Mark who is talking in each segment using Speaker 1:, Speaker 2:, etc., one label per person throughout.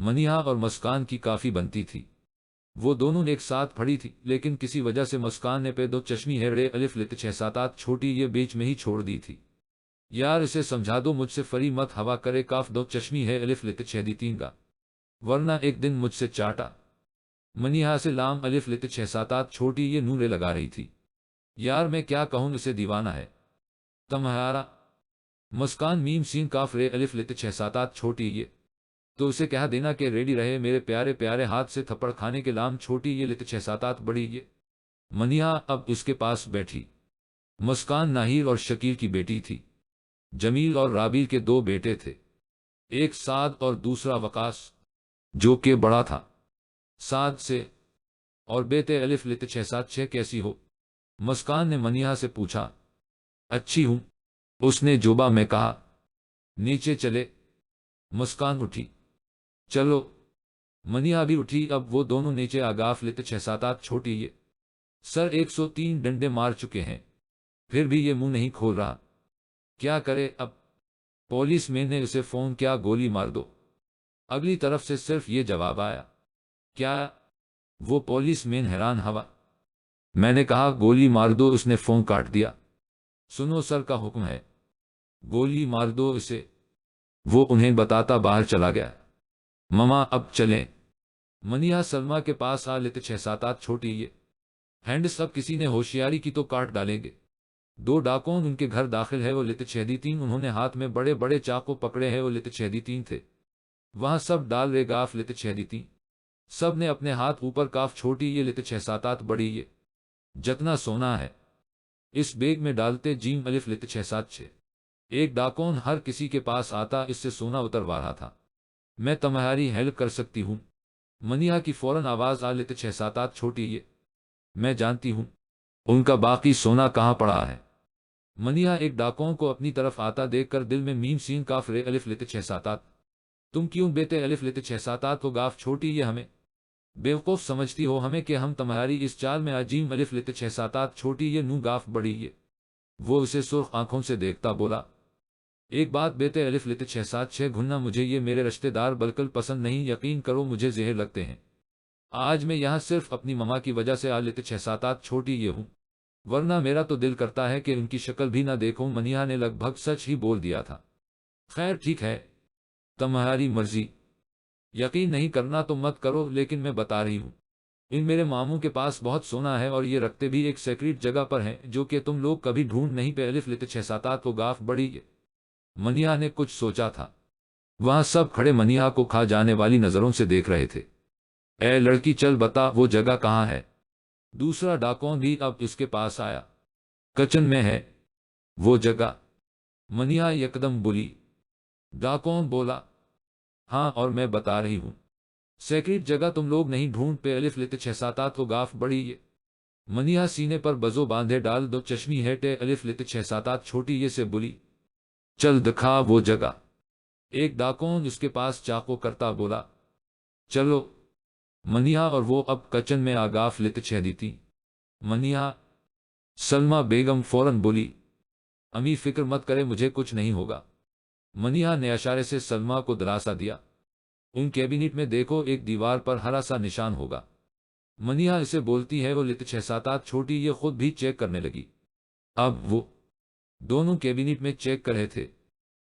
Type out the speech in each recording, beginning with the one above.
Speaker 1: منیہا اور مسکان کی کافی بنتی تھی، وہ دونوں ایک ساتھ پڑھی تھی، لیکن کسی وجہ سے مسکان نے پہ دو چشمی ہے رے الف لت چھ سات آٹھ چھوٹی یہ بیچ میں ہی چھوڑ دی تھی۔ یار اسے سمجھا دو مجھ سے فری مت ہوا کرے کاف دو چشمی ہے الف لت چھ دی تین کا، ورنہ ایک دن مجھ سے چاٹا۔ منیہا سے لام الف لت چھ سات آٹھ چھوٹی یہ نورے لگا رہی تھی۔ یار میں کیا کہوں، اسے دیوانہ ہے تمہارا۔ مسکان میم سین کاف رے الف لت چھ سات آٹھ چھوٹی یہ، تو اسے کہہ دینا کہ ریڈی رہے میرے پیارے پیارے ہاتھ سے تھپڑ کھانے کے لام چھوٹی یہ لت چھ سات آٹھ بڑی یہ۔ منیہا اب اس کے پاس بیٹھی۔ مسکان ناہیر اور شکیل کی بیٹی تھی، جمیل اور رابیل کے دو بیٹے تھے، ایک سعد اور دوسرا وقاص جو کہ بڑا تھا سعد سے، اور بیٹے الف لت چھ سات چھ کیسی ہو؟ مسکان نے منیہا سے پوچھا۔ اچھی ہوں، اس نے جوبا میں کہا۔ نیچے چلے؟ مسکان اٹھی۔ چلو۔ منیہا بھی اٹھی۔ اب وہ دونوں نیچے آگاف لت چھ سات آٹھ چھوٹی یہ سر 103 ڈنڈے مار چکے ہیں، پھر بھی یہ منہ نہیں کھول رہا، کیا کرے اب؟ پولیس مین نے اسے فون کیا گولی مار دو، اگلی طرف سے صرف یہ جواب آیا۔ کیا؟ وہ پولیس مین حیران ہوا۔ میں نے کہا گولی مار دو، اس نے فون کاٹ دیا۔ سنو سر کا حکم ہے، گولی مار دو اسے۔ وہ انہیں بتاتا باہر چلا گیا۔ مما اب چلیں۔ منیہا سلمہ کے پاس آ لیتے چھ سات آٹھ چھوٹی یہ ہینڈس اب کسی نے ہوشیاری کی تو کاٹ ڈالیں گے۔ دو ڈاکون ان کے گھر داخل ہے وہ لت چھ دی تین، انہوں نے ہاتھ میں بڑے بڑے چاقو پکڑے ہیں وہ لت چھ دی تین تھے، وہاں سب ڈال رے گاف لت چھ دی تین، سب نے اپنے ہاتھ اوپر کاف چھوٹی یہ لت چھ سات آٹھ بڑی یہ جتنا سونا ہے اس بیگ میں ڈالتے جیم الف لت چھ سات چھ۔ ایک ڈاکون ہر کسی کے پاس آتا اس سے سونا اتروا رہا تھا۔ میں تمہاری ہیلپ کر سکتی ہوں؟ منیہا کی فوراً آواز آ لت چھ سات آٹھ چھوٹی یہ میں جانتی ہوں ان کا باقی سونا کہاں پڑا ہے۔ منیہا ایک ڈاکون کو اپنی طرف آتا دیکھ کر دل میں میم سین کاف رے الف لت چھ سات آٹھ، تم کیوں بیتے الف لت چھ سات آٹھ ہو گاف چھوٹی یہ ہمیں بیوقوف سمجھتی ہو ہمیں کہ ہم تمہاری اس چال میں عجیم الف لت چھ سات آٹھ چھوٹی یہ نو گاف بڑی یہ۔ وہ اسے سرخ آنکھوں سے دیکھتا بولا، ایک بات بیتے الف لت چھ سات چھ گھننا مجھے یہ میرے رشتے دار بالکل پسند نہیں، یقین کرو مجھے زہر لگتے ہیں۔ آج میں یہاں صرف اپنی مما کی وجہ سے آ لت چھ سات آٹھ چھوٹی یہ ہوں، ورنہ میرا تو دل کرتا ہے کہ ان کی شکل بھی نہ دیکھوں۔ منیہا نے لگ بھگ سچ ہی بول دیا تھا۔ خیر ٹھیک ہے، تمہاری مرضی، یقین نہیں کرنا تو مت کرو، لیکن میں بتا رہی ہوں ان میرے ماموں کے پاس بہت سونا ہے اور یہ رکھتے بھی ایک سیکریٹ جگہ پر ہیں جو کہ تم لوگ کبھی ڈھونڈ نہیں پہ الف لت چھ سات آٹھ کو گاف بڑی یہ۔ منیہا نے کچھ سوچا تھا، وہاں سب کھڑے منیہا کو کھا جانے والی نظروں سے دیکھ رہے تھے۔ اے لڑکی چل بتا وہ جگہ کہاں ہے؟ دوسرا ڈاکون بھی اب اس کے پاس آیا۔ کچن میں ہے وہ جگہ، منیہا یکدم بولی۔ ڈاکون بولا، ہاں اور میں بتا رہی ہوں سیکریٹ جگہ تم لوگ نہیں ڈھونڈ پہ الف لت چھ سات آٹھ کو گاف بڑی یہ۔ منیہا سینے پر بزو باندھے ڈال دو چشمی ہے ٹے الف لت چھ سات آٹھ چھوٹی یہ سے بولی، چل دکھا وہ جگہ۔ ایک ڈاکون اس کے پاس چاقو کرتا بولا، چلو۔ منیہا اور وہ اب کچن میں آگاف لت چھ دی تھی۔ منیہا سلمہ بیگم فوراً بولی، امی فکر مت کرے مجھے کچھ نہیں ہوگا۔ منیہا نے اشارے سے سلمہ کو دلاسا دیا، ان کیبنٹ میں دیکھو ایک دیوار پر ہرا سا نشان ہوگا۔ منیہا اسے بولتی ہے وہ لت چھ سات آٹھ چھوٹی یہ خود بھی چیک کرنے لگی۔ اب وہ دونوں کیبنٹ میں چیک کر رہے تھے۔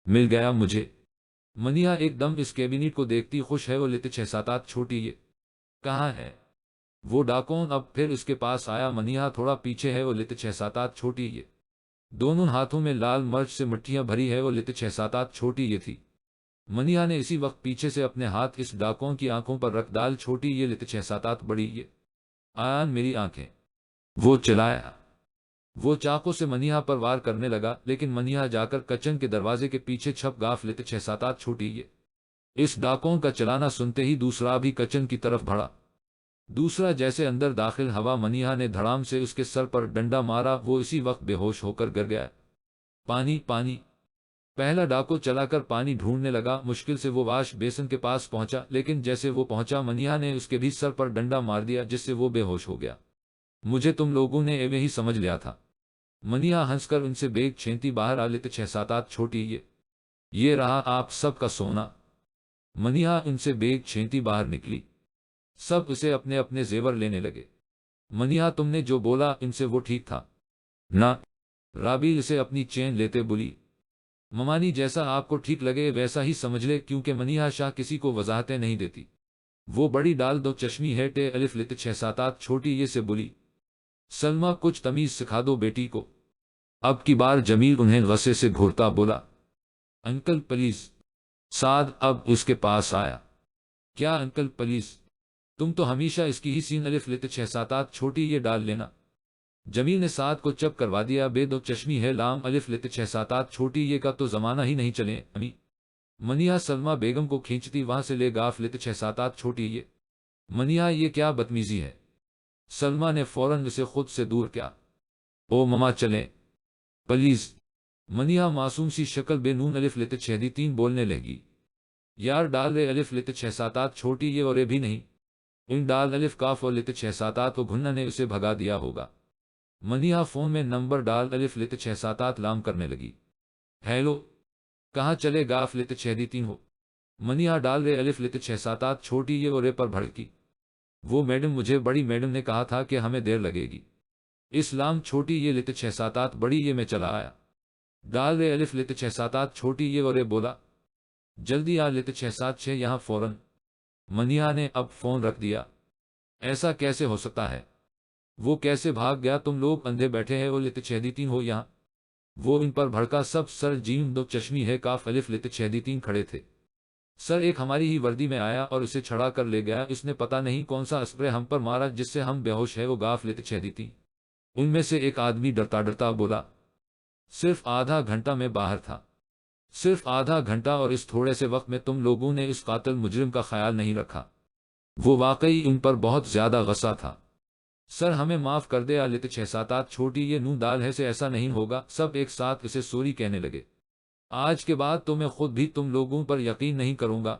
Speaker 1: مل گیا مجھے۔ منیہا ایک دم اس کیبنٹ کو دیکھتی خوش ہے وہ لت چھ سات آٹھ چھوٹی یہ کہاں ہے؟ وہ ڈاکون اب پھر اس کے پاس آیا۔ منیہا تھوڑا پیچھے ہے وہ لت چھ سات آٹھ چھوٹی یہ دونوں ہاتھوں میں لال مرچ سے مٹھیاں بھری ہے وہ لت چھ سات آٹھ چھوٹی یہ تھی۔ منیہا نے اسی وقت پیچھے سے اپنے ہاتھ اس ڈاکون کی آنکھوں پر رکھ ڈال چھوٹی یہ لت چھ سات آٹھ بڑی یہ آن میری آنکھیں۔ وہ چلایا، وہ چاقو سے منیہا پر وار کرنے لگا، لیکن منیہا جا کر کچن کے دروازے کے پیچھے چھپ گاف لت چھ سات آٹھ چھوٹی یہ۔ اس ڈاکون کا چلانا سنتے ہی دوسرا بھی کچن کی طرف بڑھا۔ دوسرا جیسے اندر داخل ہوا منیہا نے دھڑام سے اس کے سر پر ڈنڈا مارا، وہ اسی وقت بے ہوش ہو کر گر گیا۔ پانی پانی۔ پہلا ڈاکو چلا کر پانی ڈھونڈنے لگا، مشکل سے وہ واش بیسن کے پاس پہنچا، لیکن جیسے وہ پہنچا منیہا نے اس کے بھی سر پر ڈنڈا مار دیا جس سے وہ بے ہوش ہو گیا۔ مجھے تم لوگوں نے ایویں ہی سمجھ لیا تھا۔ منیہا ہنس کر ان سے بیگ چھینتی باہر آ لت چھ سات آٹھ چھوٹی یہ رہا آپ سب کا سونا۔ منیہا ان سے بیگ چھینتی باہر نکلی۔ سب اسے اپنے اپنے زیور لینے لگے۔ منیہا تم نے جو بولا ان سے وہ ٹھیک تھا نا؟ رابیل اسے اپنی چین لیتے بولی۔ ممانی جیسا آپ کو ٹھیک لگے ویسا ہی سمجھ لے، کیونکہ منیہا شاہ کسی کو وضاحتیں نہیں دیتی۔ وہ بڑی ڈال دو چشمی ہے ٹے الف لت 6 7 چھوٹی یہ سے بولی۔ سلمہ کچھ تمیز سکھا دو بیٹی کو۔ اب کی بار جمیل انہیں غصے سے گھورتا بولا۔ Uncle please. سعد اب اس کے پاس آیا۔ کیا انکل پلیز؟ تم تو ہمیشہ اس کی ہی سین الف لت 6 7 چھوٹی یہ ڈال لینا۔ جمیل نے سعد کو چپ کروا دیا۔ بے دو چشمی ہے لام الف لت 6 7 چھوٹی یہ کا تو زمانہ ہی نہیں چلے امی۔ منیہا سلمہ بیگم کو کھینچتی وہاں سے لے گاف لت 6 7 چھوٹی یہ۔ منیہا یہ کیا بدتمیزی ہے؟ سلمہ نے فوراً اسے خود سے دور کیا۔ او مما چلیں پلیز۔ منیہا معصوم سی شکل بے نون الف لت 6 3 بولنے لگی۔ یار ڈال رے الف لت 6 7 چھوٹی یہ اور بھی نہیں۔ ان ڈال الف کاف اور لت 6 7 کو گھننا نے اسے بھگا دیا ہوگا۔ منیہا فون میں نمبر ڈال الف لت 6 7 لام کرنے لگی۔ ہیلو، کہاں چلے گاف لت 6 3 ہو؟ منیہا ڈال رے الف لت 6 7 چھوٹی یہ اور پر بھڑکی۔ وہ میڈم، مجھے بڑی میڈم نے کہا تھا کہ ہمیں دیر لگے گی۔ اسلام چھوٹی یہ لت 6 7 بڑی یہ میں چلا آیا۔ ڈال رے الف لت 6 7 چھوٹی یہ اور بولا۔ جلدی آ لت 6 7 6 یہاں فوراً۔ منیہا نے اب فون رکھ دیا۔ ایسا کیسے ہو سکتا ہے؟ وہ کیسے بھاگ گیا؟ تم لوگ اندھے بیٹھے ہیں، وہ لت 6 3 ہو یہاں؟ وہ ان پر بھڑکا۔ سب سر جیم دو چشمی ہے کاف الف لت 6 3 کھڑے تھے۔ سر ایک ہماری ہی وردی میں آیا اور اسے چھڑا کر لے گیا۔ اس نے پتہ نہیں کون سا اسپرے ہم پر مارا جس سے ہم بے ہوش ہے، وہ گاف لت 6 3۔ ان میں سے ایک آدمی ڈرتا ڈرتا بولا۔ صرف آدھا گھنٹہ میں باہر تھا، صرف آدھا گھنٹہ، اور اس تھوڑے سے وقت میں تم لوگوں نے اس قاتل مجرم کا خیال نہیں رکھا۔ وہ واقعی ان پر بہت زیادہ غصہ تھا۔ سر ہمیں معاف کر دے، لت 6 7 چھوٹی یہ نون دال ہے سے ایسا نہیں ہوگا۔ سب ایک ساتھ اسے سوری کہنے لگے۔ آج کے بعد تو میں خود بھی تم لوگوں پر یقین نہیں کروں گا۔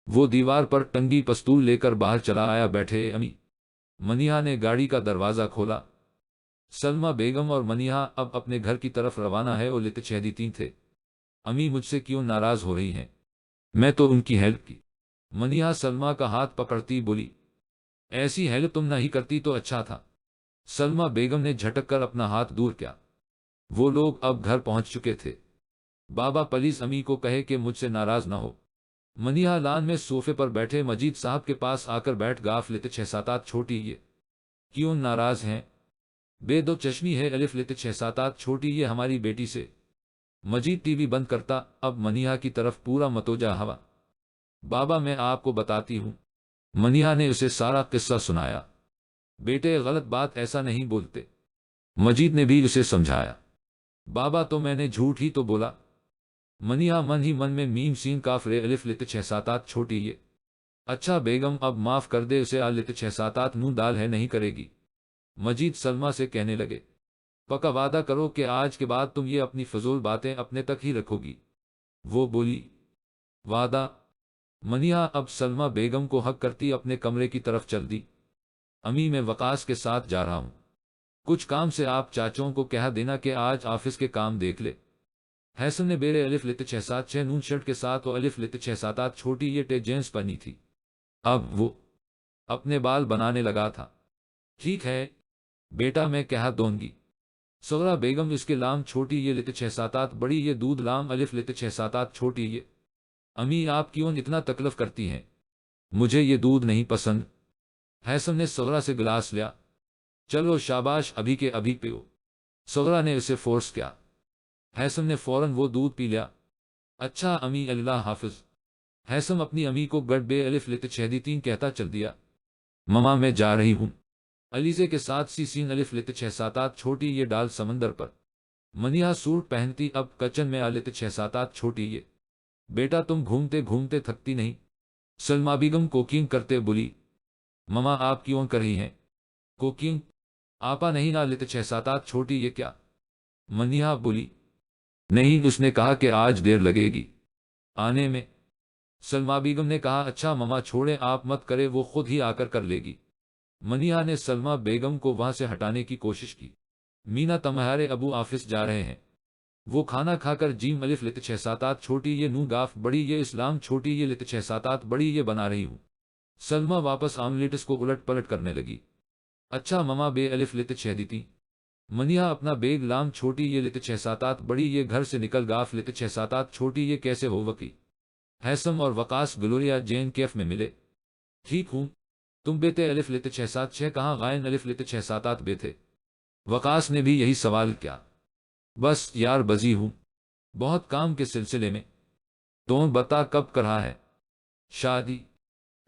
Speaker 1: وہ دیوار پر ٹنگی پستول لے کر باہر چلا آیا۔ بیٹھے امی۔ منیہا نے گاڑی کا دروازہ کھولا۔ سلمہ بیگم اور منیہا اب اپنے گھر کی طرف روانہ ہے۔ وہ لت 6 3 تھے۔ امی مجھ سے کیوں ناراض ہو رہی ہیں؟ میں تو ان کی ہیلپ کی۔ منیہا سلمہ کا ہاتھ پکڑتی بولی۔ ایسی ہیلپ تم نہ ہی کرتی تو اچھا تھا۔ سلمہ بیگم نے جھٹک کر اپنا ہاتھ دور کیا۔ وہ لوگ اب گھر پہنچ چکے تھے۔ بابا پلیز امی کو کہے کہ مجھ سے ناراض نہ ہو۔ منیہا لان میں صوفے پر بیٹھے مجید صاحب کے پاس آ کر بیٹھ گاف لت 6 7 چھوٹی یہ کیوں ناراض ہیں؟ بے دو چشمی ہے الف لت 6 7 چھوٹی یہ ہماری بیٹی سے۔ مجید ٹی وی بند کرتا اب منیہا کی طرف پورا متوجہ ہوا۔ بابا میں آپ کو بتاتی ہوں۔ منیہا نے اسے سارا قصہ سنایا۔ بیٹے غلط بات ایسا نہیں بولتے۔ مجید نے بھی اسے سمجھایا۔ بابا تو میں نے جھوٹ ہی تو بولا۔ منیہا من ہی من میں میم سین کاف رے الف لت 6 7 چھوٹی یہ۔ اچھا بیگم اب معاف کر دے اسے، لت 6 7 نون دال ہے نہیں کرے گی۔ مجید سلمہ سے کہنے لگے۔ پکا وعدہ کرو کہ آج کے بعد تم یہ اپنی فضول باتیں اپنے تک ہی رکھو گی۔ وہ بولی۔ وعدہ۔ منیہا اب سلمہ بیگم کو حق کرتی اپنے کمرے کی طرف چل دی۔ امی میں وقاص کے ساتھ جا رہا ہوں، کچھ کام سے آپ چاچوں کو کہہ دینا کہ آج آفس کے کام دیکھ لے۔ حسن نے بیرے الف لت 6 7 6 نون شرٹ کے ساتھ اور الف لت 6 7 چھوٹی یہ ٹے جینس پہنی تھی۔ اب وہ اپنے بال بنانے لگا تھا۔ ٹھیک ہے بیٹا میں کہہ دوں گی۔ سغرا بیگم اس کے لام چھوٹی یہ لت 6 7 بڑی یہ دودھ لام الف لت 6 7 چھوٹی یہ۔ امی آپ کیوں اتنا تکلف کرتی ہیں؟ مجھے یہ دودھ نہیں پسند۔ حسن نے سغرا سے گلاس لیا۔ چلو شاباش ابھی کے ابھی پیو۔ سغرا نے اسے فورس کیا۔ حسن نے فوراً وہ دودھ پی لیا۔ اچھا امی اللہ حافظ۔ حسن اپنی امی کو گڈ بے الف لت 6 3 کہتا چل دیا۔ مما میں جا رہی ہوں۔ علیزے کے ساتھ سی سین الف لت 6 7 چھوٹی یہ ڈال سمندر پر۔ منیہا سوٹ پہنتی اب کچن میں لت 6 7 چھوٹی یہ۔ بیٹا تم گھومتے گھومتے تھکتی نہیں؟ سلمہ بیگم کوکنگ کرتے بولی۔ مما آپ کیوں کر رہی ہیں کوکنگ؟ آپا نہیں نہ لت 6 7 چھوٹی یہ کیا؟ منیہا بولی۔ نہیں اس نے کہا کہ آج دیر لگے گی آنے میں۔ سلمہ بیگم نے کہا اچھا مما چھوڑیں آپ مت کرے، وہ خود ہی آ کر لے گی۔ منیہا نے سلمہ بیگم کو وہاں سے ہٹانے کی کوشش کی۔ مینا تمہارے ابو آفس جا رہے ہیں، وہ کھانا کھا کر جیم الف لت 6 7 8 چھوٹی یہ نون گاف بڑی یہ اسلام چھوٹی یہ لت 6 7 8 بڑی یہ بنا رہی ہوں۔ سلمہ واپس آملیٹس کو الٹ پلٹ کرنے لگی۔ اچھا مما بے الف لت 6 دیتی۔ منیہا اپنا بیگ لام چھوٹی یہ لت 6 7 8 بڑی یہ گھر سے نکل گاف لت 6 7 8 چھوٹی یہ کیسے ہو وکی؟ ہیثم اور وقاص گلوریا جین کیف میں ملے۔ ٹھیک ہوں، تم بیتے الف لت 6 7 6 کہاں غائن الف لت 6 7 8 بیتے؟ وقاص نے بھی یہی سوال کیا۔ بس یار بزی ہوں، بہت کام کے سلسلے میں۔ تو بتا کب کرا ہے شادی؟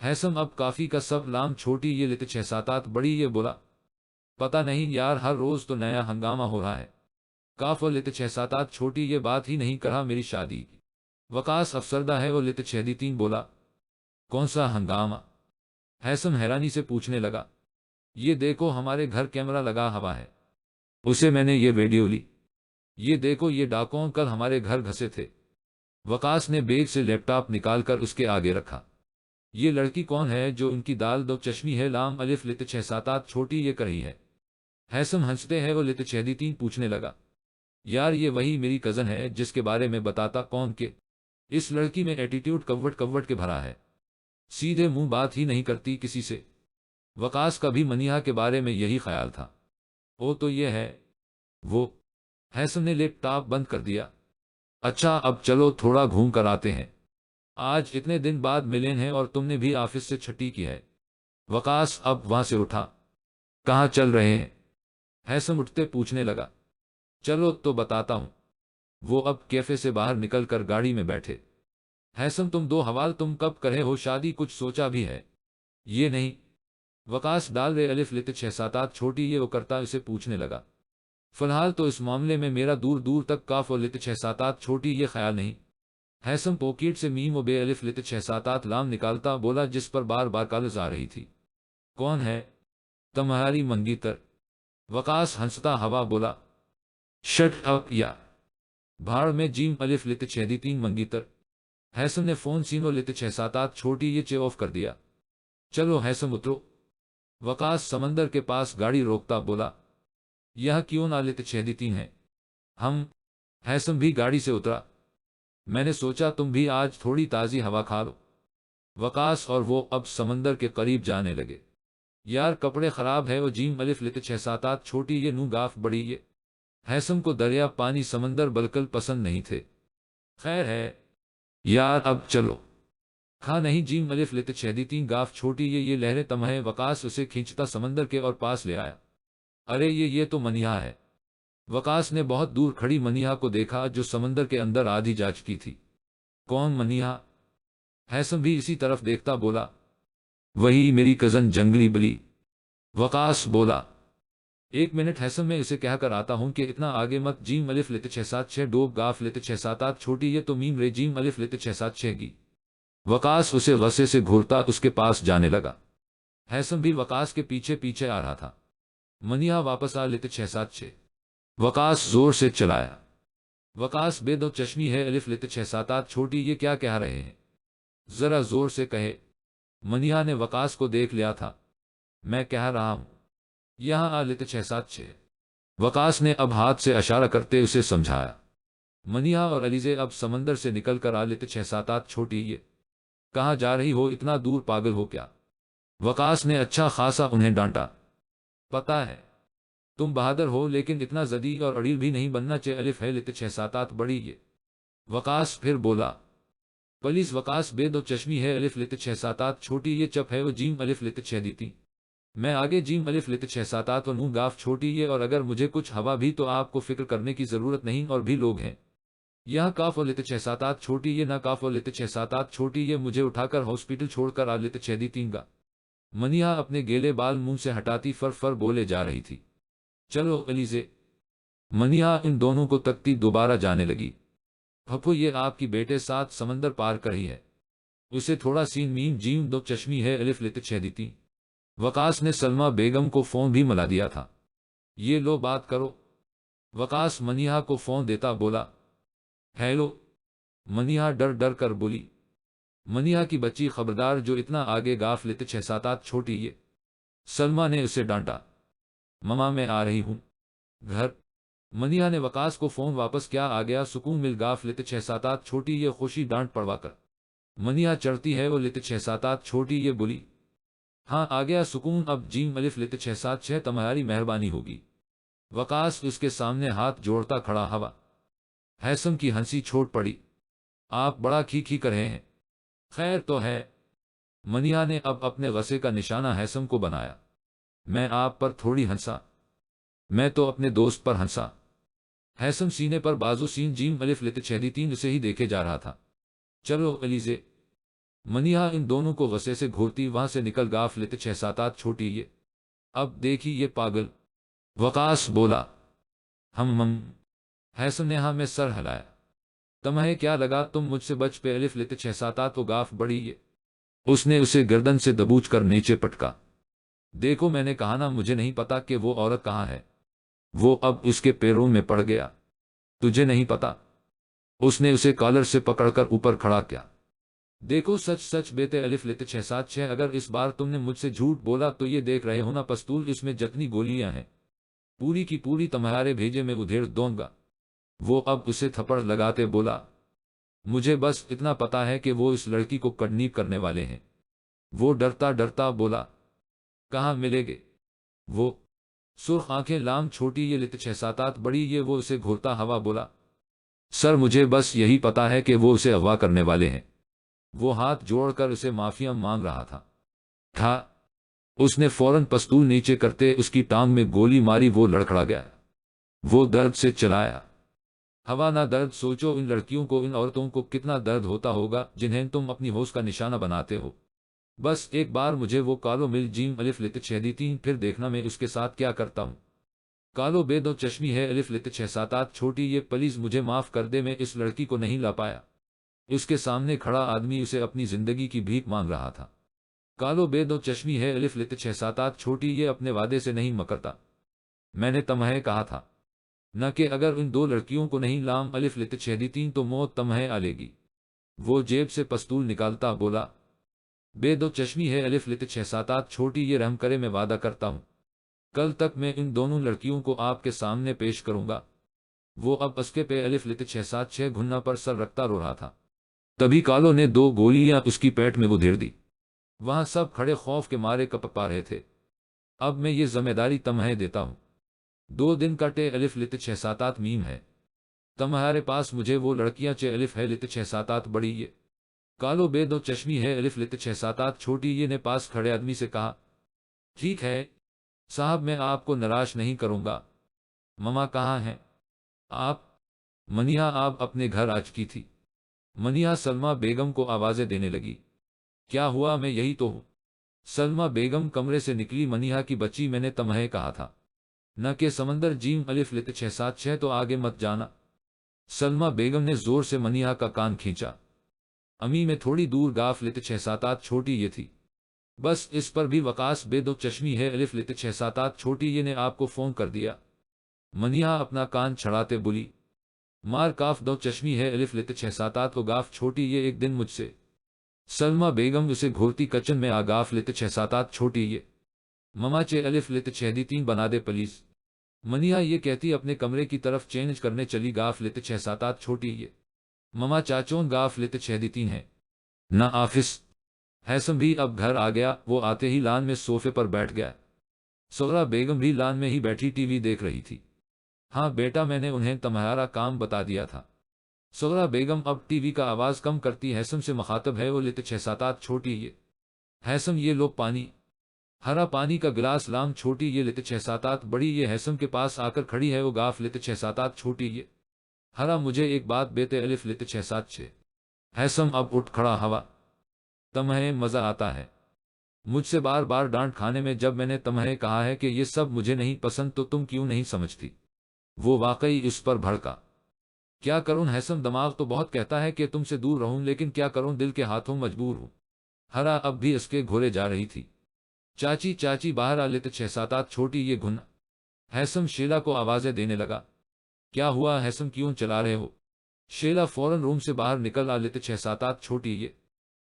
Speaker 1: ہیثم اب کافی کا سب لام چھوٹی یہ لت 6 7 8 بڑی یہ بولا۔ پتہ نہیں یار، ہر روز تو نیا ہنگامہ ہو رہا ہے۔ کاف اور لت 6 7 8 چھوٹی یہ بات ہی نہیں کرا میری شادی کی۔ وقاص افسردہ ہے وہ لت 6 3 بولا۔ کون سا ہنگامہ؟ ہیثم حیرانی سے پوچھنے لگا۔ یہ دیکھو ہمارے گھر کیمرہ لگا ہوا ہے، اسے میں نے یہ ویڈیو لی۔ یہ دیکھو یہ ڈاکوں کل ہمارے گھر گھسے تھے۔ وقاص نے بیگ سے لیپ ٹاپ نکال کر اس کے آگے رکھا۔ یہ لڑکی کون ہے جو ان کی دال دو چشمی ہے لام الف لت 6 7 8 چھوٹی یہ کر رہی ہے؟ ہیثم ہنستے ہے وہ لت 6 3 پوچھنے لگا۔ یار یہ وہی میری کزن ہے جس کے بارے میں بتاتا کون کہ اس لڑکی میں ایٹیٹیوڈ کوٹ کوٹ کے بھرا ہے، سیدھے منہ بات ہی نہیں کرتی کسی سے۔ وقاص کا بھی منیہا کے بارے میں یہی خیال تھا۔ او تو یہ ہے وہ۔ ہیثم نے لیپ ٹاپ بند کر دیا۔ اچھا اب چلو تھوڑا گھوم کر آتے ہیں، آج اتنے دن بعد ملے ہیں اور تم نے بھی آفس سے چھٹی کی ہے۔ وقاص اب وہاں سے اٹھا۔ کہاں چل رہے ہیں؟ ہیثم اٹھتے پوچھنے لگا۔ چلو تو بتاتا ہوں۔ وہ اب کیفے سے باہر نکل کر گاڑی میں بیٹھے۔ ہیثم تم دو حوال تم کب کرے ہو شادی، کچھ سوچا بھی ہے؟ یہ نہیں۔ وقاص ڈال رے الف لت 6 7 8 چھوٹی یہ وہ کرتا اسے پوچھنے لگا۔ فی الحال تو اس معاملے میں میرا دور دور تک کاف اور لت 6 7 8 چھوٹی یہ خیال نہیں۔ ہیثم پوکیٹ سے میم و بے الف لت 6 7 8 لام نکالتا بولا جس پر بار بار کالز آ رہی تھی۔ کون ہے؟ تمہاری منگیتر۔ وقاص ہنستا ہوا بولا۔ شٹ اپ یا بھاڑ میں جیم الف لت 6 3 منگیتر۔ ہیثم نے فون سینو لت 6 7 8 چھوٹی یہ آف کر دیا۔ چلو ہیثم اترو۔ وقاص سمندر کے پاس گاڑی روکتا بولا۔ یہ کیوں نہ لت 6 3 ہے؟ ہم۔ ہیثم بھی گاڑی سے اترا۔ میں نے سوچا تم بھی آج تھوڑی تازی ہوا کھا لو۔ وقاص اور وہ اب سمندر کے قریب جانے لگے۔ یار کپڑے خراب ہے وہ جیم الف لت 6 7 8 چھوٹی یہ نو گاف بڑی یہ۔ ہیثم کو دریا پانی سمندر بالکل پسند نہیں تھے۔ خیر ہے یار اب چلو۔ کھا نہیں جیم الف لت 6 3 گاف چھوٹی یہ لہریں تمہیں۔ وقاص اسے کھینچتا سمندر کے اور پاس لے آیا۔ ارے یہ تو منیہا ہے۔ وقاص نے بہت دور کھڑی منیہا کو دیکھا جو سمندر کے اندر آدھی جا چکی تھی۔ کون منیہا؟ ہیثم بھی اسی طرف دیکھتا بولا۔ وہی میری کزن جنگلی بلی۔ وقاص بولا۔ ایک منٹ ہیثم میں اسے کہہ کر آتا ہوں کہ اتنا آگے مت جیم الف لت 6 7 6 ڈوب گاف لت 6 7 8 چھوٹی یہ تو میم رے جیم الف لت 6 7 6 گی۔ وقاص اسے غصے سے گھورتا اس کے پاس جانے لگا۔ ہیثم بھی وقاص کے پیچھے پیچھے آ رہا تھا۔ منیہا واپس آ لت 6 7 6۔ وقاص زور سے چلایا۔ وقاص بے دو چشمی ہے الف لت 6 7 8 چھوٹی یہ کیا کہہ رہے ہیں؟ ذرا زور سے کہے۔ منیہا نے وقاص کو دیکھ لیا تھا۔ میں کہہ رہا ہوں یہاں آ لت 6 7 6۔ وقاص نے اب ہاتھ سے اشارہ کرتے اسے سمجھایا۔ منیہا اور علیزے اب سمندر سے نکل کر آ لت 6 7 8 چھوٹی یہ۔ کہاں جا رہی ہو اتنا دور، پاگل ہو کیا؟ وقاص نے اچھا خاصا انہیں ڈانٹا۔ پتا ہے تم بہادر ہو لیکن اتنا زدی اور اڑیل بھی نہیں بننا چاہیے الف ہے لت 6 7 8 بڑی یہ۔ وقاص پھر بولا۔ پلیز وقاص بے دو چشمی ہے الف لت 6 7 8 چھوٹی یہ چپ ہے وہ جیم الف لت 6 دیتی۔ میں آگے جیم الف لت 6 7 8 اور نو گاف چھوٹی یہ، اور اگر مجھے کچھ ہوا بھی تو آپ کو فکر کرنے کی ضرورت نہیں، اور بھی لوگ ہیں یہاں کاف اور لت 6 7 8 چھوٹی یہ نہ کاف اور لت 6 7 8 چھوٹی یہ مجھے اٹھا کر ہاسپٹل چھوڑ کر آ لت 6 3 گا۔ منیہا اپنے گیلے بال منہ سے ہٹاتی فر فر بولے جا رہی تھی۔ چلو علیزے۔ منیہا ان دونوں کو تکتی دوبارہ جانے لگی۔ پھپھو یہ آپ کی بیٹے ساتھ سمندر پار کر رہی ہے، اسے تھوڑا سین میم جیم دو چشمی ہے الف لت 6 دیتی۔ وقاص نے سلمہ بیگم کو فون بھی ملا دیا تھا۔ یہ لو بات کرو۔ وقاص منیہا کو فون دیتا بولا۔ ہیلو۔ منیہا ڈر ڈر کر بولی۔ منیہا کی بچی خبردار جو اتنا آگے گاف لت 6 7 8 چھوٹی یہ۔ سلمہ نے اسے ڈانٹا۔ مما میں آ رہی ہوں گھر۔ منیہا نے وقاص کو فون واپس کیا آ گیا سکون مل گاف لت 678 چھوٹی یہ خوشی ڈانٹ پڑوا کر منیہا چڑھتی ہے وہ لت 678 چھوٹی یہ بولی ہاں آ گیا سکون اب جیم الف لت 676 تمہاری مہربانی ہوگی۔ وقاص اس کے سامنے ہاتھ جوڑتا کھڑا ہوا۔ ہیثم کی ہنسی چھوٹ پڑی۔ آپ بڑا کھی کر رہے ہیں، خیر تو ہے؟ منیہا نے اب اپنے غصے کا نشانہ ہیثم کو بنایا۔ میں آپ پر تھوڑی ہنسا، میں تو اپنے دوست پر ہنسا۔ ہیثم سینے پر بازو سین جیم الف لت 6 اسے ہی دیکھے جا رہا تھا۔ چلو علیزے۔ منیہا ان دونوں کو غصے سے گھورتی وہاں سے نکل گاف لت 678 چھوٹی یہ اب دیکھی یہ پاگل۔ وقاص بولا ہم ہیثم نے ہاں میں سر ہلایا۔ تمہیں کیا لگا تم مجھ سے بچ پہ الف لت 678 وہ گاف بڑی یہ۔ اس نے اسے گردن سے دبوچ کر نیچے پٹکا۔ دیکھو میں نے کہا نا مجھے نہیں پتا کہ وہ عورت کہاں ہے، وہ اب اس کے پیروں میں پڑ گیا۔ تجھے نہیں پتا؟ اس نے اسے کالر سے پکڑ کر اوپر کھڑا کیا۔ دیکھو سچ سچ بیتے الف لت 676 اگر اس بار تم نے مجھ سے جھوٹ بولا تو یہ دیکھ رہے ہو نا پستول اس میں جتنی گولیاں ہیں پوری کی پوری تمہارے بھیجے میں ادھیڑ دوں گا۔ وہ اب اسے تھپڑ لگاتے بولا مجھے بس اتنا پتا ہے کہ وہ اس لڑکی کو کڈنیپ کرنے والے ہیں۔ وہ ڈرتا ڈرتا بولا کہاں ملے گے وہ؟ سرخ آنکھیں لام چھوٹی یہ لت 678 بڑی یہ وہ اسے گھورتا ہوا بولا سر مجھے بس یہی پتا ہے کہ وہ اسے اغوا کرنے والے ہیں۔ وہ ہاتھ جوڑ کر اسے معافیا مانگ رہا تھا۔ اس نے فوراً پستول نیچے کرتے اس کی ٹانگ میں گولی ماری وہ لڑکھڑا گیا۔ وہ درد سے چلایا ہوا نہ درد سوچو ان لڑکیوں کو ان عورتوں کو کتنا درد ہوتا ہوگا جنہیں تم اپنی ہوش کا نشانہ بناتے ہو۔ بس ایک بار مجھے وہ کالو مل جیم الف لت 6 پھر دیکھنا میں اس کے ساتھ کیا کرتا ہوں۔ کالو بے دو چشمی ہے الف لت 678 چھوٹی یہ پلیز مجھے معاف کر دے میں اس لڑکی کو نہیں لا پایا۔ اس کے سامنے کھڑا آدمی اسے اپنی زندگی کی بھیک مانگ رہا تھا۔ کالو بے دو چشمی ہے الف لت 678 چھوٹی یہ اپنے وعدے سے نہیں مکرتا۔ میں نے تمہیں کہا تھا نہ کہ اگر ان دو لڑکیوں کو نہیں لام الف لت 6 تو موت تمہیں آلے گی۔ وہ جیب سے پستول نکالتا بولا بے دو چشمی ہے الف لت 678 چھوٹی یہ رحم کرے میں وعدہ کرتا ہوں کل تک میں ان دونوں لڑکیوں کو آپ کے سامنے پیش کروں گا۔ وہ اب اسکے پہ الف لت 676 گھننا پر سر رکھتا رو رہا تھا۔ تبھی کالو نے 2 گولیاں اس کی پیٹ میں ادھیڑ دی۔ وہاں سب کھڑے خوف کے مارے کپ پا رہے تھے۔ اب میں یہ ذمہ داری تمہیں دیتا ہوں۔ 2 دن کا ٹے الف لت 678 میم ہے۔ تمہارے پاس مجھے وہ لڑکیاں چے الف ہے لت 678 بڑی یہ کالو بے دو چشمی ہے الف لت 678 چھوٹی یہ نے پاس کھڑے آدمی سے کہا ٹھیک ہے صاحب میں آپ کو نراش نہیں کروں گا۔ مما کہاں ہیں آپ؟ منیہا آپ اپنے گھر آ چکی تھی۔ منیہا سلمہ بیگم کو آوازیں دینے لگی کیا ہوا میں یہی تو ہوں۔ سلمہ بیگم کمرے سے نکلی منیہا کی بچی میں نے تمہیں کہا تھا نہ کہ سمندر جیم الف لت 676 تو آگے مت جانا۔ سلمہ بیگم نے زور سے منیہا کا کان کھینچا۔ امی میں تھوڑی دور گاف لت 678 چھوٹی یہ تھی۔ بس اس پر بھی وقاص بے دو چشمی ہے الف لت 678 چھوٹی یہ نے آپ کو فون کر دیا۔ منیہا اپنا کان چھڑاتے بولی مار کاف دو چشمی ہے الف لت 678 کو گاف چھوٹی یہ ایک دن مجھ سے۔ سلمہ بیگم اسے گھورتی کچن میں آ گاف لت 678 چھوٹی یہ مما چے الف لت 6 بنا دے پلیز۔ منیہا یہ کہتی اپنے کمرے کی طرف چینج کرنے چلی گاف لت 678 چھوٹی یہ مما چاچون گاف لت 6 ہے نہ آفس۔ ہیثم بھی اب گھر آ گیا۔ وہ آتے ہی لان میں صوفے پر بیٹھ گیا۔ سغرا بیگم بھی لان میں ہی بیٹھی ٹی وی دیکھ رہی تھی۔ ہاں بیٹا میں نے انہیں تمہارا کام بتا دیا تھا۔ سغرا بیگم اب ٹی وی کا آواز کم کرتی ہیثم سے مخاطب ہے وہ لت 678 چھوٹی یہ ہیثم یہ لو پانی۔ ہرا پانی کا گلاس لام چھوٹی یہ لت 678 بڑی یہ ہیثم کے پاس آ کر کھڑی ہے وہ گاف لت 678 چھوٹی یہ ہرا مجھے ایک بات بیتے الف لت 676۔ ہیثم اب اٹھ کھڑا ہوا تمہیں مزہ آتا ہے مجھ سے بار بار ڈانٹ کھانے میں؟ جب میں نے تمہیں کہا ہے کہ یہ سب مجھے نہیں پسند تو تم کیوں نہیں سمجھتی؟ وہ واقعی اس پر بھڑکا۔ کیا کروں ہیثم دماغ تو بہت کہتا ہے کہ تم سے دور رہوں لیکن کیا کروں دل کے ہاتھوں مجبور ہوں۔ ہرا اب بھی اس کے گھورے جا رہی تھی۔ چاچی چاچی باہر آ لت 678 چھوٹی یہ گھنا۔ ہیثم شیلا کو آوازیں دینے لگا کیا ہوا ہیثم کیوں چلا رہے ہو؟ شیلا فوراً روم سے باہر نکل آ لت 678 چھوٹی یہ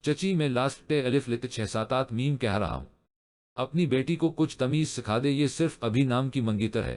Speaker 1: چچی میں لاسٹ ٹے الف لت 678 میم کہہ رہا ہوں۔ اپنی بیٹی کو کچھ تمیز سکھا دے یہ صرف ابھی نام کی منگیتر ہے۔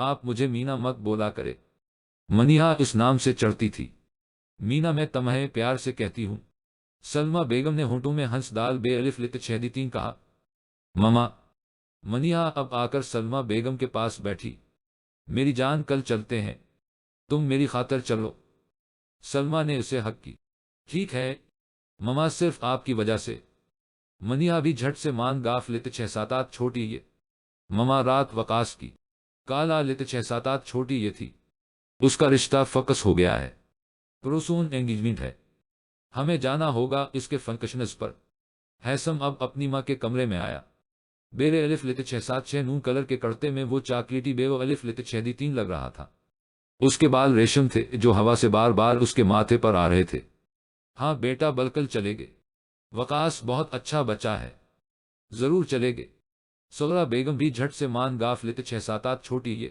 Speaker 1: آپ مجھے مینا مت بولا کرے۔ منیہا اس نام سے چڑھتی تھی۔ مینا میں تمہیں پیار سے کہتی ہوں۔ سلمہ بیگم نے ہونٹوں میں ہنس ڈال بے الف لت چھیدی تین کہا۔ مما۔ منیہا اب آ کر سلمہ بیگم کے پاس بیٹھی۔ میری جان کل چلتے ہیں، تم میری خاطر چلو۔ سلمہ نے اسے حق کی۔ ٹھیک ہے مما، صرف آپ کی وجہ سے۔ منیہا بھی جھٹ سے مان گاف لت 6-7 چھوٹی یہ مما رات وقاص کی کالا لت 6-7 چھوٹی یہ تھی، اس کا رشتہ فکس ہو گیا ہے، پروسون انگیجمنٹ ہے، ہمیں جانا ہوگا اس کے فنکشنز پر۔ ہیثم اب اپنی ماں کے کمرے میں آیا۔ بیرے الف لت 6-7 نون کلر کے کرتے میں وہ چاکلیٹی بیو الف لت 6-3 لگ رہا تھا۔ اس کے بال ریشم تھے جو ہوا سے بار بار اس کے ماتھے پر آ رہے تھے۔ ہاں بیٹا بلکل چلے گے، وقاص بہت اچھا بچہ ہے، ضرور چلے گے۔ سغرا بیگم بھی جھٹ سے مان گاف لت 6-7 چھوٹی یہ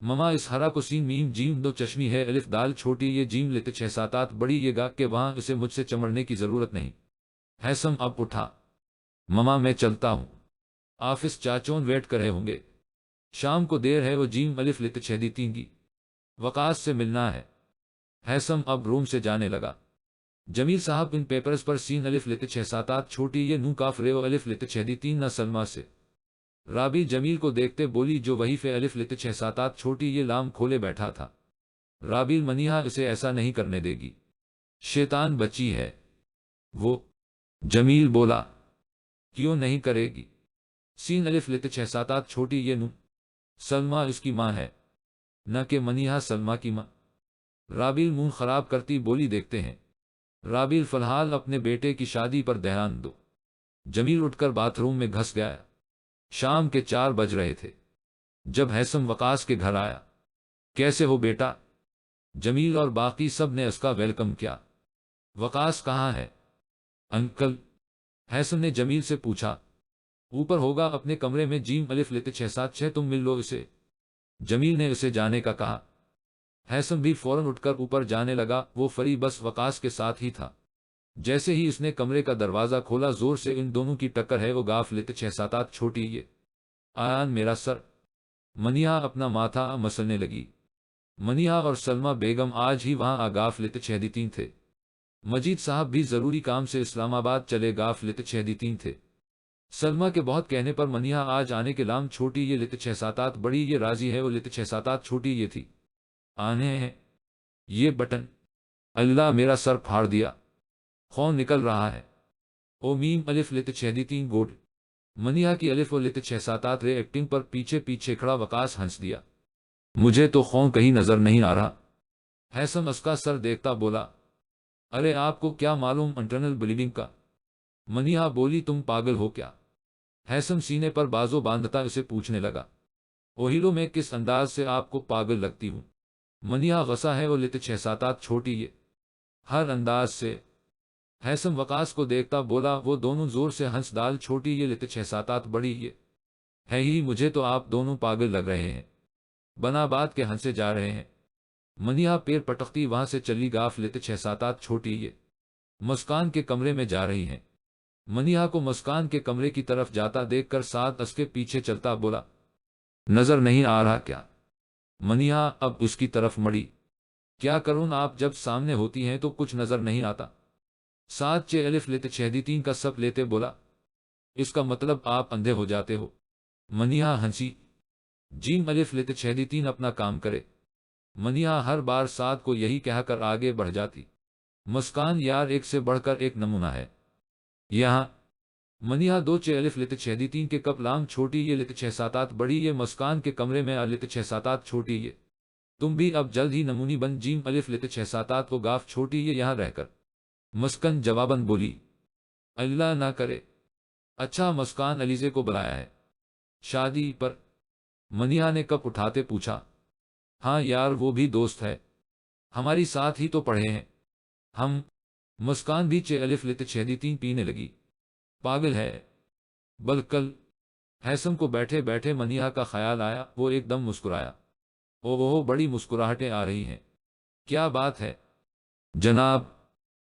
Speaker 1: مما اس ہرا کو سین میم جیم دو چشمی ہے الف دال چھوٹی یہ جیم لت 6-7 بڑی یہ گا کہ وہاں اسے مجھ سے چمڑنے کی ضرورت نہیں۔ ہیثم اب اٹھا۔ مما میں چلتا ہوں، آفس چاچون ویٹ کر رہے ہوں گے، شام کو دیر ہے، وہ جیم الف لت 6-3 کی وقاص سے ملنا ہے۔ ہیثم اب روم سے جانے لگا۔ جمیل صاحب ان پیپرز پر سین الف لت 6-7 چھوٹی یہ نون کاف ریو الف لت 6-3 نہ سلمہ سے۔ رابی جمیل کو دیکھتے بولی جو وہی فے الف لت 6-7 چھوٹی یہ لام کھولے بیٹھا تھا۔ رابیل منیہا اسے ایسا نہیں کرنے دے گی، شیطان بچی ہے وہ۔ جمیل بولا کیوں نہیں کرے گی؟ سین الف لت 6-7 چھوٹی یہ نون سلمہ اس کی ماں ہے، نہ کہ منیہا سلمہ کی ماں۔ رابیل منہ خراب کرتی بولی دیکھتے ہیں۔ رابیل فی الحال اپنے بیٹے کی شادی پر دھیان دو۔ جمیل اٹھ کر باتھ روم میں گھس گیا۔ شام کے 4 بج رہے تھے جب ہیثم وقاص کے گھر آیا۔ کیسے ہو بیٹا؟ جمیل اور باقی سب نے اس کا ویلکم کیا۔ وقاص کہاں ہے انکل؟ ہیثم نے جمیل سے پوچھا۔ اوپر ہوگا اپنے کمرے میں جیم الف لت 6-7 تم مل لو اسے۔ جمیل نے اسے جانے کا کہا۔ ہیثم بھی فوراً اٹھ کر اوپر جانے لگا، وہ فری بس وقاص کے ساتھ ہی تھا۔ جیسے ہی اس نے کمرے کا دروازہ کھولا زور سے ان دونوں کی ٹکر ہے، وہ گاف لت 6-7 چھوٹی یہ آیان میرا سر۔ منیہا اپنا ماتھا مسلنے لگی۔ منیہا اور سلمہ بیگم آج ہی وہاں گاف لت 6-3 تھے۔ مجید صاحب بھی ضروری کام سے اسلام آباد چلے گاف لت 6-3 تھے۔ سلمہ کے بہت کہنے پر منیہا آج آنے کے لام چھوٹی یہ لت 6-7 بڑی یہ راضی ہے، وہ لت 6-7 چھوٹی یہ تھی۔ آنے ہیں یہ بٹن، اللہ میرا سر پھاڑ دیا، خون نکل رہا ہے۔ او میم الف لت 6-3 گوڈ۔ منیہا کی الف و لت 6-7 رے ایکٹنگ پر پیچھے پیچھے کھڑا وقاص ہنس دیا۔ مجھے تو خون کہیں نظر نہیں آ رہا۔ ہیثم اس کا سر دیکھتا بولا ارے آپ کو کیا معلوم انٹرنل بلیڈنگ کا؟ منیہا بولی تم پاگل ہو کیا؟ ہیثم سینے پر بازو باندھتا اسے پوچھنے لگا اوہیلو میں کس انداز سے آپ کو پاگل لگتی ہوں؟ منیہا غصہ ہے وہ لت 6-7 چھوٹی یہ ہر انداز سے۔ ہیثم وقاص کو دیکھتا بولا وہ دونوں زور سے ہنس ڈال چھوٹی یہ لت 6-7 بڑی یہ ہے ہی، مجھے تو آپ دونوں پاگل لگ رہے ہیں، بنا بات کے ہنسے جا رہے ہیں۔ منیہا پیر پٹکتی وہاں سے چلی گاف لت 6-7 چھوٹی یہ مسکان کے کمرے میں جا رہی ہیں۔ منیہا کو مسکان کے کمرے کی طرف جاتا دیکھ کر ساتھ اس کے پیچھے چلتا بولا نظر نہیں آ رہا کیا؟ منیہا اب اس کی طرف مڑی۔ کیا کروں آپ جب سامنے ہوتی ہیں تو کچھ نظر نہیں آتا؟ 7 الف لت 6-3 کا سب لیتے بولا اس کا مطلب آپ اندھے ہو جاتے ہو؟ منیہا ہنسی۔ جیم الف لت 6-3 اپنا کام کرے۔ منیہا ہر بار 7 کو یہی کہہ کر آگے بڑھ جاتی۔ مسکان یار ایک سے بڑھ کر ایک نمونہ ہے یہاں۔ منیہا 2 الف لت 6-3 کے کپ لام چھوٹی یہ لت 6-7 بڑی یہ مسکان کے کمرے میں لت 6-7 چھوٹی یہ تم بھی اب جلد ہی نمونی بن جیم الف لت 6-7 کو گاف چھوٹی یہ یہاں رہ کر۔ مسکن جواباً بولی اللہ نہ کرے۔ اچھا مسکان علیزے کو بلایا ہے شادی پر؟ منیہا نے کپ اٹھاتے پوچھا۔ ہاں یار وہ بھی دوست ہے، ہماری ساتھ ہی تو پڑھے ہیں ہم۔ مسکان بھی 6 الف لت 6-3 پینے لگی۔ پاگل ہے بلکل۔ ہیثم کو بیٹھے بیٹھے منیہا کا خیال آیا، وہ ایک دم مسکرایا۔ وہ بڑی مسکراہٹیں آ رہی ہیں، کیا بات ہے جناب؟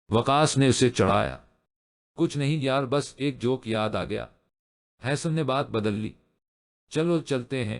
Speaker 1: وقاص نے اسے چڑھایا۔ کچھ نہیں یار بس ایک جوک یاد آ گیا۔ ہیثم نے بات بدل لی۔ چلو چلتے ہیں۔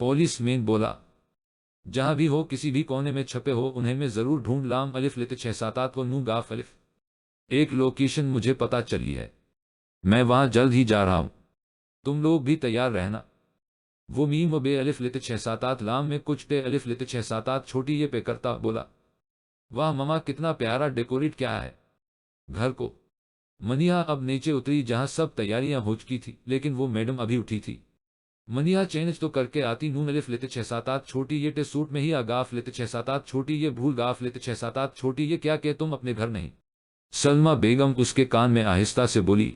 Speaker 1: پولیس مین بولا، جہاں بھی ہو، کسی بھی کونے میں چھپے ہو، انہیں میں ضرور ڈھونڈ لام الف لت 6 7 کو نون گاف الف۔ ایک لوکیشن مجھے پتا چلی ہے، میں وہاں جلد ہی جا رہا ہوں، تم لوگ بھی تیار رہنا۔ وہ میم و بے الف لت 6 7 لام میں کچھ ٹے الف لت 6 7 چھوٹی یہ پہ کرتا بولا، واہ مما کتنا پیارا ڈیکوریٹ کیا ہے گھر کو۔ منیہا اب نیچے اتری جہاں سب تیاریاں ہو چکی تھی، لیکن وہ میڈم ابھی اٹھی تھی۔ منیہا چینج تو کر کے آتی، نون الف لت 6 7 چھوٹی یہ ٹے سوٹ میں ہی آگاف لت 6 7 چھوٹی یہ بھول گاف لت 6 7 چھوٹی یہ کیا کہ تم اپنے گھر نہیں؟ سلمہ بیگم اس کے کان میں آہستہ سے بولی۔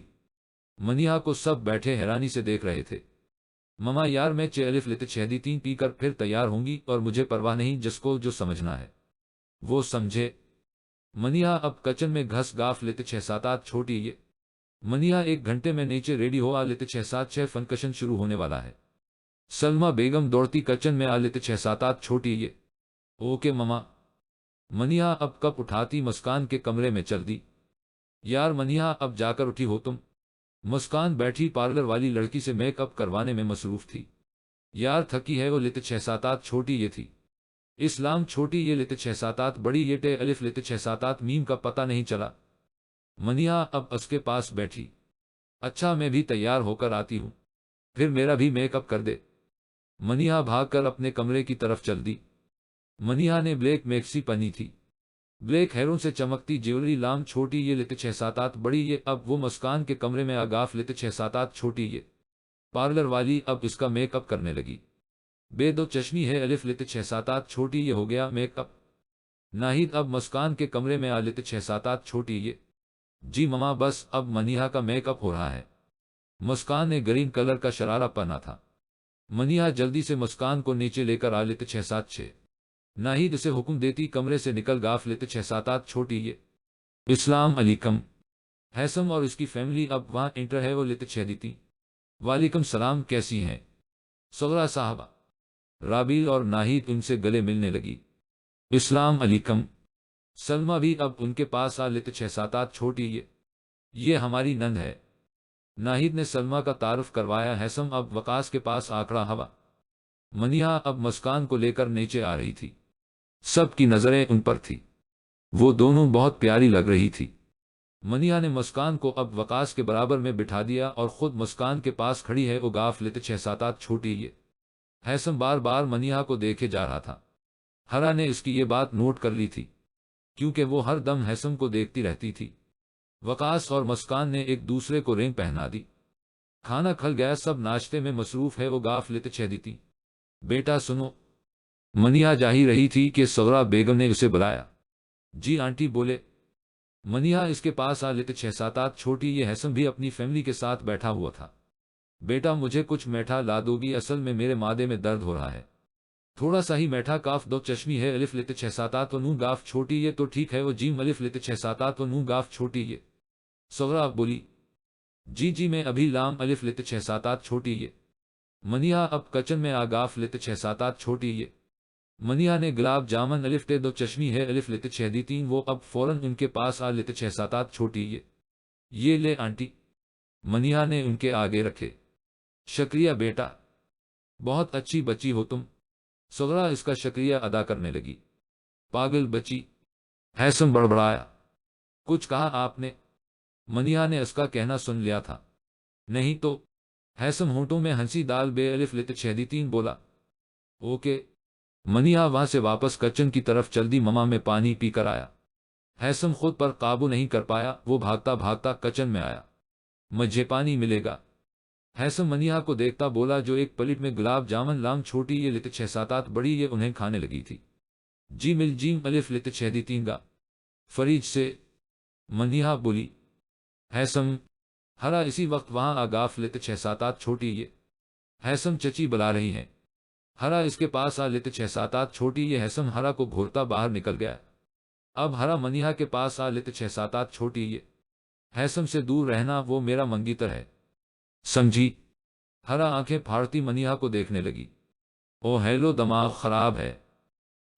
Speaker 1: منیہا کو سب بیٹھے حیرانی سے دیکھ رہے تھے۔ مما یار میں 6 الف لت 6 پی کر پھر تیار ہوں گی، اور مجھے پرواہ نہیں، جس کو جو سمجھنا ہے وہ سمجھے۔ منیہا اب کچن میں گھس گاف لت 6 7 چھوٹی یہ۔ منیہا 1 گھنٹے میں نیچے ریڈی ہو، آ لت 6 فنکشن شروع ہونے والا ہے۔ سلمہ بیگم دوڑتی کچن میں، آ لت 6 7 چھوٹی یہ۔ اوکے مما۔ منیہا اب کپ اٹھاتی مسکان کے کمرے میں چل دی۔ یار منیہا اب جا کر اٹھی ہو تم؟ مسکان بیٹھی پارلر والی لڑکی سے میک اپ کروانے میں مصروف تھی۔ یار تھکی ہے، وہ لت 6 7 چھوٹی یہ تھی۔ اسلام چھوٹی یہ لت 6 7 بڑی یہ ٹے الف لت 6 7 میم کا پتہ نہیں چلا۔ منیہا اب اس کے پاس بیٹھی۔ اچھا میں بھی تیار ہو کر آتی ہوں، پھر میرا بھی میک اپ کر دے۔ منیہا بھاگ کر اپنے کمرے کی طرف چل دی۔ منیہا نے بلیک میکسی پہنی تھی، بلیک ہیروں سے چمکتی جیولری لام چھوٹی یہ لت 6 7 بڑی یہ۔ اب وہ مسکان کے کمرے میں آگاف لت 6 7 چھوٹی یہ۔ پارلر والی اب اس کا میک اپ کرنے لگی۔ بے دو چشمی ہے الف لت 6 7 چھوٹی یہ ہو گیا میک اپ۔ ناہید اب مسکان کے کمرے میں آ لت 6 7 چھوٹی یہ۔ جی مما بس اب منیہا کا میک اپ ہو رہا ہے۔ مسکان نے گرین کلر کا شرارہ پہنا تھا۔ منیہا جلدی سے مسکان کو نیچے لے کر آ لت 6 ناہید اسے حکم دیتی، کمرے سے نکل گاف لت 6 7 چھوٹی یہ۔ السلام علیکم۔ ہیثم اور اس کی فیملی اب وہاں انٹر ہے، وہ لت 6 وعلیکم سلام، کیسی ہیں صغرا صاحبہ؟ رابیل اور ناہید ان سے گلے ملنے لگی۔ السلام علیکم۔ سلمہ بھی اب ان کے پاس آ لت 6 7 چھوٹی یہ ہماری نند ہے۔ ناہید نے سلمہ کا تعارف کروایا۔ ہیثم اب وقاص کے پاس آکڑا ہوا۔ منیہا اب مسکان کو لے کر نیچے آ رہی تھی، سب کی نظریں ان پر تھی، وہ دونوں بہت پیاری لگ رہی تھی۔ منیہا نے مسکان کو اب وقاص کے برابر میں بٹھا دیا اور خود مسکان کے پاس کھڑی ہے، وہ گاف لت 6 7 چھوٹی یہ۔ ہیثم بار بار منیہا کو دیکھے جا رہا تھا۔ ہرا نے اس کی یہ بات نوٹ کر لی تھی، کیونکہ وہ ہر دم ہیثم کو دیکھتی رہتی تھی۔ وقاص اور مسکان نے ایک دوسرے کو رنگ پہنا دی۔ کھانا کھل گیا، سب ناشتے میں مصروف ہے، وہ گاف لت 6 بیٹا سنو۔ منیہا جا ہی رہی تھی کہ صغرا بیگم نے اسے بلایا۔ جی آنٹی بولے۔ منیہا اس کے پاس آ لت 6 7 چھوٹی یہ۔ ہیثم بھی اپنی فیملی کے ساتھ بیٹھا ہوا تھا۔ بیٹا مجھے کچھ میٹھا لا دو گی؟ اصل میں میرے معدے میں درد ہو رہا ہے، تھوڑا سا ہی میٹھا۔ کاف دو چشمی ہے الف لت 6 7 نون گاف چھوٹی یہ تو ٹھیک ہے، وہ جیم الف لت 6 7 نون گاف چھوٹی یہ۔ صغرا بولی، جی میں ابھی لام الف لت 6 7 چھوٹی یہ۔ منیہا اب کچن میں آ گاف لت 6 7 چھوٹی یہ۔ منیہا نے گلاب جامن الف ٹے دو چشمی ہے الف لت 6 وہ اب فوراً ان کے پاس آ لت 6 7 چھوٹی یہ لے آنٹی۔ منیہا نے ان کے آگے رکھے۔ شکریہ بیٹا، بہت اچھی بچی ہو تم۔ صغرا اس کا شکریہ ادا کرنے لگی۔ پاگل بچی، ہیثم بڑبڑایا۔ کچھ کہا آپ نے؟ منیہا نے اس کا کہنا سن لیا تھا۔ نہیں تو، ہیثم ہونٹوں میں ہنسی ڈال بے الف لت 6 بولا۔ اوکے۔ منیہا وہاں سے واپس کچن کی طرف چل دی۔ مما میں پانی پی کر آیا۔ ہیثم خود پر قابو نہیں کر پایا، وہ بھاگتا بھاگتا کچن میں آیا۔ مجھے پانی ملے گا؟ ہیثم منیہا کو دیکھتا بولا، جو ایک پلیٹ میں گلاب جامن لام چھوٹی یہ لت 6 7 بڑی یہ انہیں کھانے لگی تھی۔ جی مل جیم الف لت 6 گا فریج سے، منیہا بولی۔ ہیثم، ہرا اسی وقت وہاں آگاف لت 6 7 چھوٹی یہ۔ ہیثم چچی بلا رہی ہیں۔ ہرا اس کے پاس آ لت 6 7 چھوٹی یہ۔ ہیثم ہرا کو گھورتا باہر نکل گیا۔ اب ہرا منیہا کے پاس آ لت 6 7 چھوٹی یہ۔ ہیثم سے دور رہنا، وہ میرا منگیتر ہے، سمجھی؟ ہرا آنکھیں پھاڑتی منیہا کو دیکھنے لگی۔ او ہیلو، دماغ خراب ہے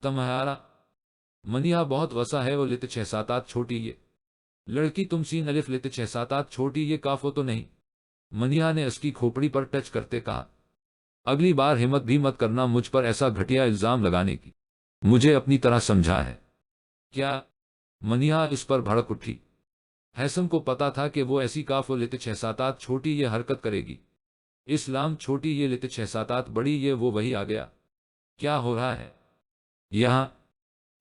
Speaker 1: تمہارا؟ منیہا بہت غصہ ہے، وہ لت 6 7 چھوٹی یہ۔ لڑکی تم سین الف لت 6 7 چھوٹی یہ کافو تو نہیں؟ منیہا نے اس کی کھوپڑی پر ٹچ کرتے کہا۔ اگلی بار ہمت بھی مت کرنا مجھ پر ایسا گھٹیا الزام لگانے کی۔ مجھے اپنی طرح سمجھا ہے کیا؟ منیہا اس پر بھڑک اٹھی۔ ہیثم کو پتا تھا کہ وہ ایسی کاف و لت 6-7 چھوٹی یہ حرکت کرے گی۔ اسلام چھوٹی یہ لت 6-7 بڑی یہ وہ وہی آ گیا۔ کیا ہو رہا ہے یہاں؟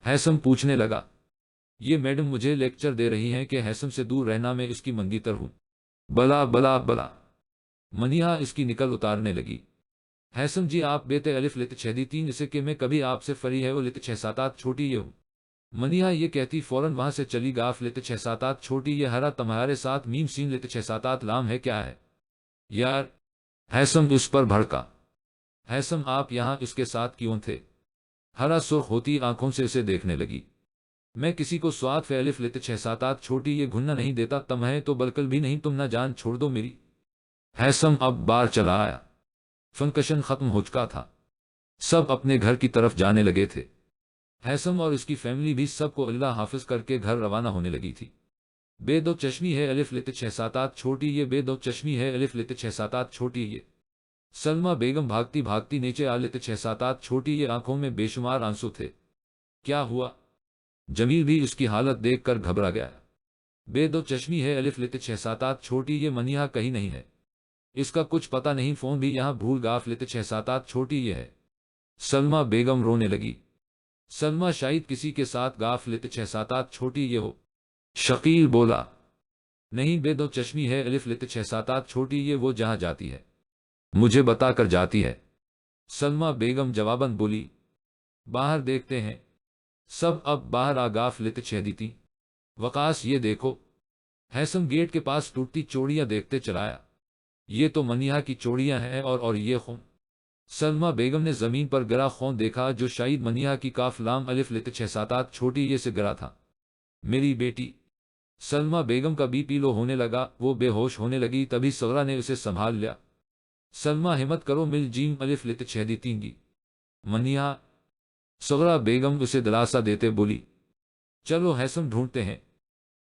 Speaker 1: ہیثم پوچھنے لگا۔ یہ میڈم مجھے لیکچر دے رہی ہیں کہ ہیثم سے دور رہنا میں اس کی منگیتر ہوں۔ بلا بلا بلا، منیہا اس کی نکل اتارنے لگی۔ ہیثم جی آپ بیتے الف لت 6-3 اسے کہ میں کبھی آپ سے فری ہے وہ لت 6-7 چھوٹی یہ ہوں۔ منیہا یہ کہتی فوراً وہاں سے چلی گاف لت 6-7 چھوٹی یہ ہرا تمہارے ساتھ میم سین لت 6-7 لام ہے کیا ہے یار؟ ہیثم اس پر بھڑکا۔ ہیثم آپ یہاں اس کے ساتھ کیوں تھے؟ ہرا سرخ ہوتی آنکھوں سے اسے دیکھنے لگی۔ میں کسی کو سواد فے الف لت 6-7 چھوٹی یہ گھننا نہیں دیتا، تمہیں تو بلکل بھی نہیں، تم نہ جان چھوڑ دو میری۔ ہیثم اب بار چلا آیا۔ فنکشن ختم ہو چکا تھا، سب اپنے گھر کی طرف جانے لگے تھے۔ ہیثم اور اس کی فیملی بھی سب کو اللہ حافظ کر کے گھر روانہ ہونے لگی تھی۔ بے دو چشمی ہے الف لت 6-7 چھوٹی یہ، بے دو چشمی ہے الف لت 6-7 چھوٹی یہ۔ سلمہ بیگم بھاگتی بھاگتی نیچے آ لت 6-7 چھوٹی یہ، آنکھوں میں بے شمار آنسو تھے۔ کیا ہوا؟ جمیل بھی اس کی حالت دیکھ کر گھبرا گیا۔ بے دو چشمی ہے الف لت 6-7 چھوٹی یہ، منیہا کہیں نہیں ہے، اس کا کچھ پتہ نہیں، فون بھی یہاں بھول گاف لت 6-7 چھوٹی یہ ہے۔ سلمہ بیگم رونے لگی۔ سلمہ شاید کسی کے ساتھ گاف لت 6-7 چھوٹی یہ ہو۔ شکیل بولا نہیں، بے دو چشمی ہے الف لت 6-7 چھوٹی یہ، وہ جہاں جاتی ہے مجھے بتا کر جاتی ہے۔ سلمہ بیگم جواباً بولی باہر دیکھتے ہیں۔ سب اب باہر آگاف لت 6-3۔ وقاص یہ دیکھو۔ ہیثم گیٹ کے پاس ٹوٹتی چوڑیاں دیکھتے چلایا۔ یہ تو منیہا کی چوڑیاں ہیں اور یہ خون۔ سلمہ بیگم نے زمین پر گرا خون دیکھا جو شاید منیہا کی کاف لام الف لت 6-7 چھوٹی یہ سے گرا تھا۔ میری بیٹی۔ سلمہ بیگم کا بی پی لو ہونے لگا، وہ بے ہوش ہونے لگی، تبھی صغرا نے اسے سنبھال لیا۔ سلمہ ہمت کرو، مل جیم الف لت 6-3 گی۔ منیہا۔ صغرا بیگم اسے دلاسا دیتے بولی چلو ہیثم ڈھونڈتے ہیں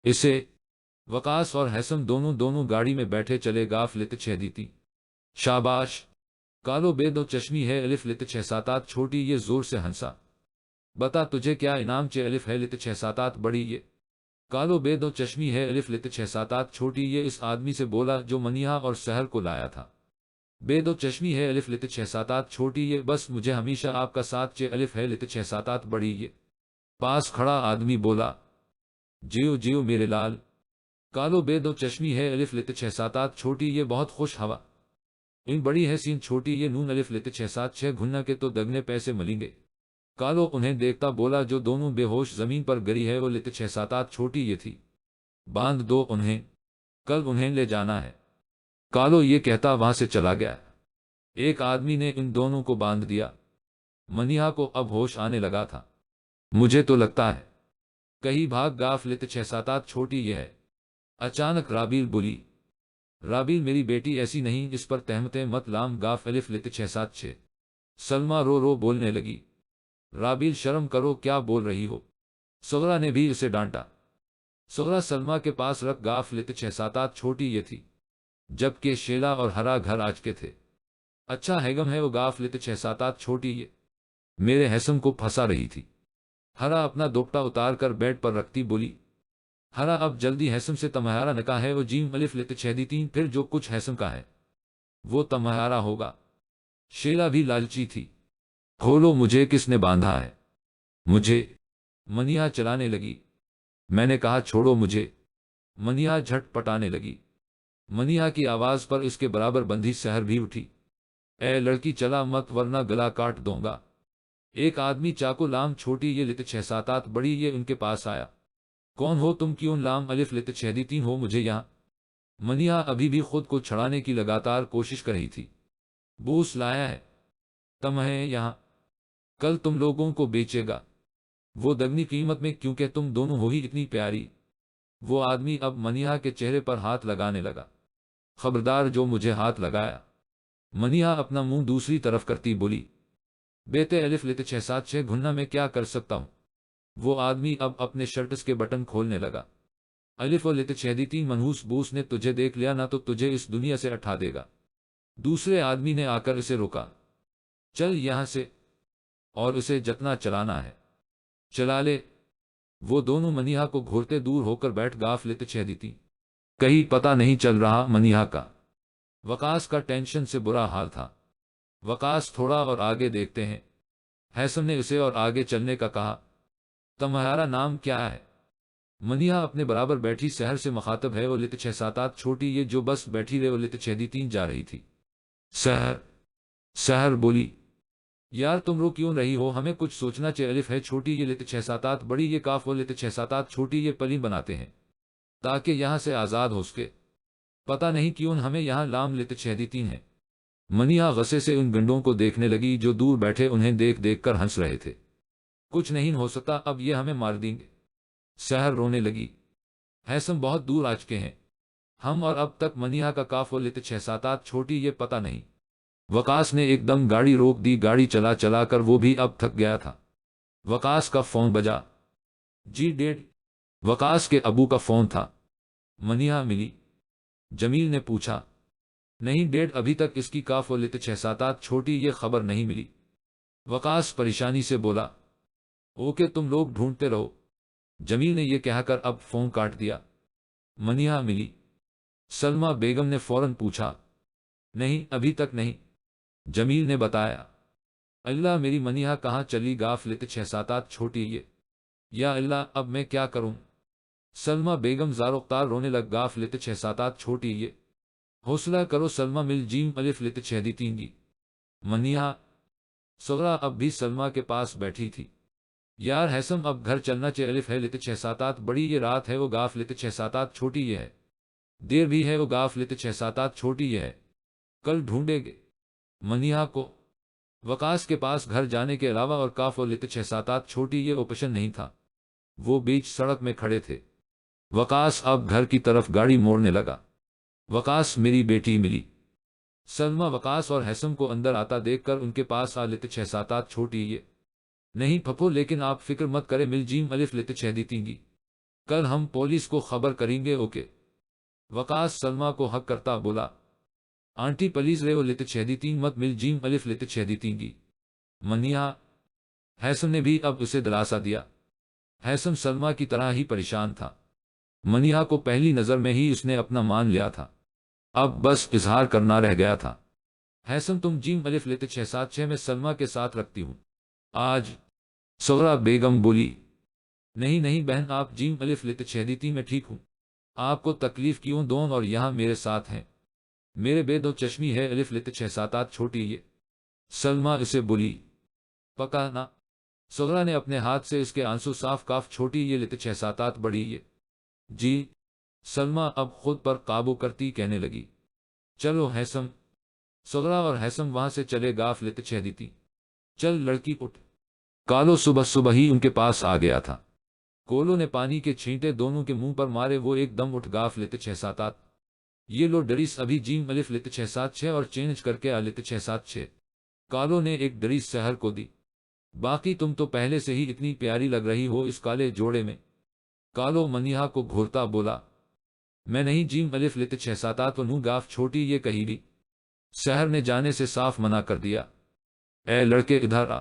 Speaker 1: اسے۔ وقاص اور ہیثم دونوں گاڑی میں بیٹھے چلے گاف لت 6-3۔ شاباش کالو، بے دو چشمی ہے الف لت 6-7 چھوٹی یہ، زور سے ہنسا۔ بتا تجھے کیا انعام چے الف ہے لت 6-7 بڑی یہ؟ کالو بے دو چشمی ہے الف لت 6-7 چھوٹی یہ، اس آدمی سے بولا جو منیہا اور سحر کو لایا تھا۔ بے دو چشمی ہے الف لت 6-7 چھوٹی یہ، بس مجھے ہمیشہ آپ کا ساتھ چے الف ہے لت 6-7 بڑی یہ۔ پاس کھڑا آدمی بولا جیو جیو میرے لال۔ کالو بے دو چشمی ہے الف لت 6-7 چھوٹی یہ، بہت خوش ہوا۔ ان بڑی ہے سین چھوٹی یہ، نون الف لت 6-7 گھننا کے تو دگنے پیسے ملیں گے۔ کالو انہیں دیکھتا بولا جو دونوں بے ہوش زمین پر گری ہے وہ لت 6-7 چھوٹی یہ تھی۔ باندھ دو انہیں، کل انہیں لے جانا ہے۔ کالو یہ کہتا وہاں سے چلا گیا۔ ایک آدمی نے ان دونوں کو باندھ دیا۔ منیہا کو اب ہوش آنے لگا تھا۔ مجھے تو لگتا ہے کہیں بھاگ گاف لت 6-7 چھوٹی یہ ہے۔ اچانک رابیل بولی رابیل میری بیٹی ایسی نہیں، اس پر تہمتیں مت لام، گاف الف لت 6-7 سلمہ رو رو بولنے لگی۔ رابیل شرم کرو، کیا بول رہی ہو؟ صغرا نے بھی اسے ڈانٹا۔ صغرا سلمہ کے پاس رکھ، گاف لت 6-7 چھوٹی یہ تھی، جبکہ شیلا اور ہرا گھر آج کے تھے۔ اچھا ہیگم ہے وہ گاف لت 6-7 چھوٹی یہ، میرے ہیثم کو پھنسا رہی تھی۔ ہرا اپنا دوپٹا اتار کر بیڈ پر رکھتی بولی ہرا اب جلدی ہیثم سے تمہارا نکاح ہے، وہ جیم الف لت 6-3، پھر جو کچھ ہیثم کا ہے وہ تمہارا ہوگا۔ شیلا بھی لالچی تھی۔ کھولو مجھے کس نے باندھا ہے؟ مجھے۔ منیہا چلانے لگی۔ میں نے کہا چھوڑو مجھے۔ منیہا جھٹ پٹانے لگی۔ منیہا کی آواز پر اس کے برابر بندھی سحر بھی اٹھی۔ اے لڑکی چلا مت ورنہ گلا کاٹ دوں گا۔ ایک آدمی چاقو لام چھوٹی یہ لت 6-7 بڑی یہ ان کے پاس آیا۔ کون ہو تم، کیوں لام الف لت 6-3 ہو مجھے یہاں؟ منیہا ابھی بھی خود کو چھڑانے کی لگاتار کوشش کر رہی تھی۔ بوس لایا ہے تمہیں یہاں، کل تم لوگوں کو بیچے گا وہ دگنی قیمت میں، کیونکہ تم دونوں ہو ہی اتنی پیاری۔ وہ آدمی اب منیہا کے چہرے پر ہاتھ لگانے لگا۔ خبردار جو مجھے ہاتھ لگایا۔ منیہا اپنا منہ دوسری طرف کرتی بولی بیٹے الف لت 6-7 گھننا میں کیا کر سکتا ہوں؟ وہ آدمی اب اپنے شرٹس کے بٹن کھولنے لگا۔ الف و لت 6-3 منحوس بوس نے تجھے دیکھ لیا نہ تو تجھے اس دنیا سے اٹھا دے گا۔ دوسرے آدمی نے آ کر اسے روکا۔ چل یہاں سے، اور اسے جتنا چلانا ہے چلا لے۔ وہ دونوں منیہا کو گھورتے دور ہو کر بیٹھ غافلت چہدیتی۔ کہیں پتہ نہیں چل رہا منیہا کا۔ وقاص کا ٹینشن سے برا حال تھا۔ وقاص تھوڑا اور آگے دیکھتے ہیں۔ حیثم نے اسے اور آگے چلنے کا کہا۔ تمہارا نام کیا ہے؟ منیہا اپنے برابر بیٹھی سحر سے مخاطب ہے اور لت 6-7 چھوٹی یہ جو بس بیٹھی رہے اور لت 6-3 جا رہی تھی۔ سحر بولی، یار تم رو کیوں رہی ہو؟ ہمیں کچھ سوچنا چاہیے۔ الف ہے چھوٹی یہ لت 6-7 بڑی یہ کاف اور لت 6-7 چھوٹی یہ پلی بناتے ہیں تاکہ یہاں سے آزاد ہو سکے۔ پتہ نہیں کیوں ہمیں یہاں لام لت 6-3 ہے۔ منیہا غصے سے ان گنڈوں کو دیکھنے لگی جو دور بیٹھے انہیں دیکھ دیکھ کر ہنس رہے تھے۔ کچھ نہیں ہو سکتا، اب یہ ہمیں مار دیں گے۔ سحر رونے لگی۔ حیثم بہت دور آ چکے ہیں ہم، اور اب تک منیہا کا کاف اور لت 6-7 چھوٹی یہ پتہ نہیں۔ وقاص نے ایک دم گاڑی روک دی۔ گاڑی چلا چلا کر وہ بھی اب تھک گیا تھا۔ وقاص کا فون بجا۔ جی ڈیڈ، وقاص کے ابو کا فون تھا۔ منیہا ملی۔ جمیل نے پوچھا۔ نہیں ڈیڈ، ابھی تک اس کی کاف اور لت 6-7 چھوٹی یہ خبر نہیں ملی۔ وقاص پریشانی سے بولا۔ اوکے تم لوگ ڈھونڈتے رہو۔ جمیل نے یہ کہہ کر اب فون کاٹ دیا۔ منیہا ملی۔ سلمہ بیگم نے فوراً پوچھا۔ نہیں ابھی تک نہیں، جمیل نے بتایا۔ اللہ میری منیہا کہاں چلی؟ گاف لت 6-7 چھوٹی یہ، یا اللہ اب میں کیا کروں؟ سلمہ بیگم زاروختار رونے لگ۔ گاف لت 6-7 چھوٹی یہ، حوصلہ کرو سلمہ، مل جیم الف لت 6-3 گی۔ منیہا صغرا اب بھی سلمہ کے پاس بیٹھی تھی۔ یار حیثم اب گھر چلنا چاہیے۔ الف ہے لت 6-7 بڑی یہ رات ہے وہ گاف لت 6-7 چھوٹی یہ ہے، دیر بھی ہے وہ گاف لت 6-7 چھوٹی یہ ہے، کل ڈھونڈے گے منیہا کو۔ وقاص کے پاس گھر جانے کے علاوہ اور کاف اور لت 6-7 چھوٹی یہ آپشن نہیں تھا۔ وہ بیچ سڑک میں کھڑے تھے۔ وقاص اب گھر کی طرف گاڑی موڑنے لگا۔ وقاص میری بیٹی ملی۔ سلمہ وقاص اور حیثم کو اندر آتا دیکھ کر ان کے پاس آ لت 6-7 چھوٹی یہ، نہیں پھپھو لیکن آپ فکر مت کریں، مل جیم الف لت 6-3 گی، کل ہم پولیس کو خبر کریں گے اوکے۔ وقاص سلمہ کو حق کرتا بولا۔ آنٹی پلیز رے لت 6-3 مت، مل جیم الف لت 6-3 گی۔ منیہا، حیثم نے بھی اب اسے دلاسا دیا۔ حیثم سلمہ کی طرح ہی پریشان تھا۔ منیہا کو پہلی نظر میں ہی اس نے اپنا مان لیا تھا، اب بس اظہار کرنا رہ گیا تھا۔ حیثم تم جیم الف لت 6-6 میں سلمہ کے ساتھ رکھتی ہوں آج؟ صغرا بیگم بولی۔ نہیں نہیں بہن، آپ جیم الف لت 6-3 میں ٹھیک ہوں، آپ کو تکلیف کیوں دوں، اور یہاں میرے ساتھ ہیں، میرے بے دو چشمی ہے الف لت 6-7 چھوٹی یہ۔ سلمہ اسے بولی۔ پکا نا؟ صغرا نے اپنے ہاتھ سے اس کے آنسو صاف کاف چھوٹی یہ لت 6-7 بڑی یہ۔ جی۔ سلمہ اب خود پر قابو کرتی کہنے لگی۔ چلو حیثم۔ صغرا اور حیثم وہاں سے چلے گاف لت 6-3۔ چل لڑکی اٹھ۔ کالو صبح صبح ہی ان کے پاس آ گیا تھا۔ کولو نے پانی کے چھینٹے دونوں کے منہ پر مارے، وہ ایک دم اٹھ۔ گاف لت 6-7 یہ لو ڈریس ابھی جیم الف لت 6-6 اور چینج کر کے لت 6-6۔ کالو نے ایک ڈریس سحر کو دی۔ باقی تم تو پہلے سے ہی اتنی پیاری لگ رہی ہو اس کالے جوڑے میں۔ کالو منیہا کو گھورتا بولا۔ میں نہیں جیم الف لت 6-7 نو گاف چھوٹی یہ کہی بھی۔ سحر نے جانے سے صاف منع کر دیا۔ اے لڑکے ادھر آ۔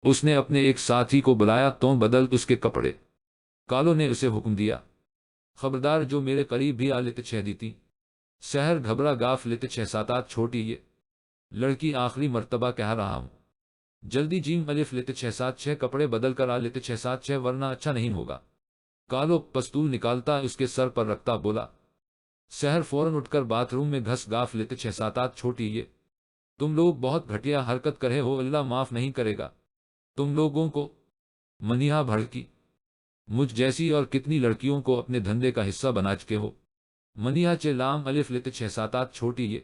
Speaker 1: اس نے اپنے ایک ساتھی کو بلایا، تو بدل اس کے کپڑے۔ کالو نے اسے حکم دیا۔ خبردار جو میرے قریب بھی لت 6-3۔ سحر گھبرا۔ گاف لت 6-7 چھوٹی یہ لڑکی آخری مرتبہ کہہ رہا ہوں، جلدی جیم الف لت 6-6 کپڑے بدل کر لت 6-6 ورنہ اچھا نہیں ہوگا۔ کالو پستول نکالتا اس کے سر پر رکھتا بولا۔ سحر فوراً اٹھ کر باتھ روم میں گھس۔ گاف لت 6-7 چھوٹی یہ تم لوگ بہت گھٹیا حرکت کرے ہو، اللہ معاف نہیں کرے گا تم لوگوں کو۔ منیہا بھڑکی۔ مجھ جیسی اور کتنی لڑکیوں کو اپنے دھندے کا حصہ بنا چکے ہو۔ منیہا چے لام الف لت 6-7 چھوٹی یہ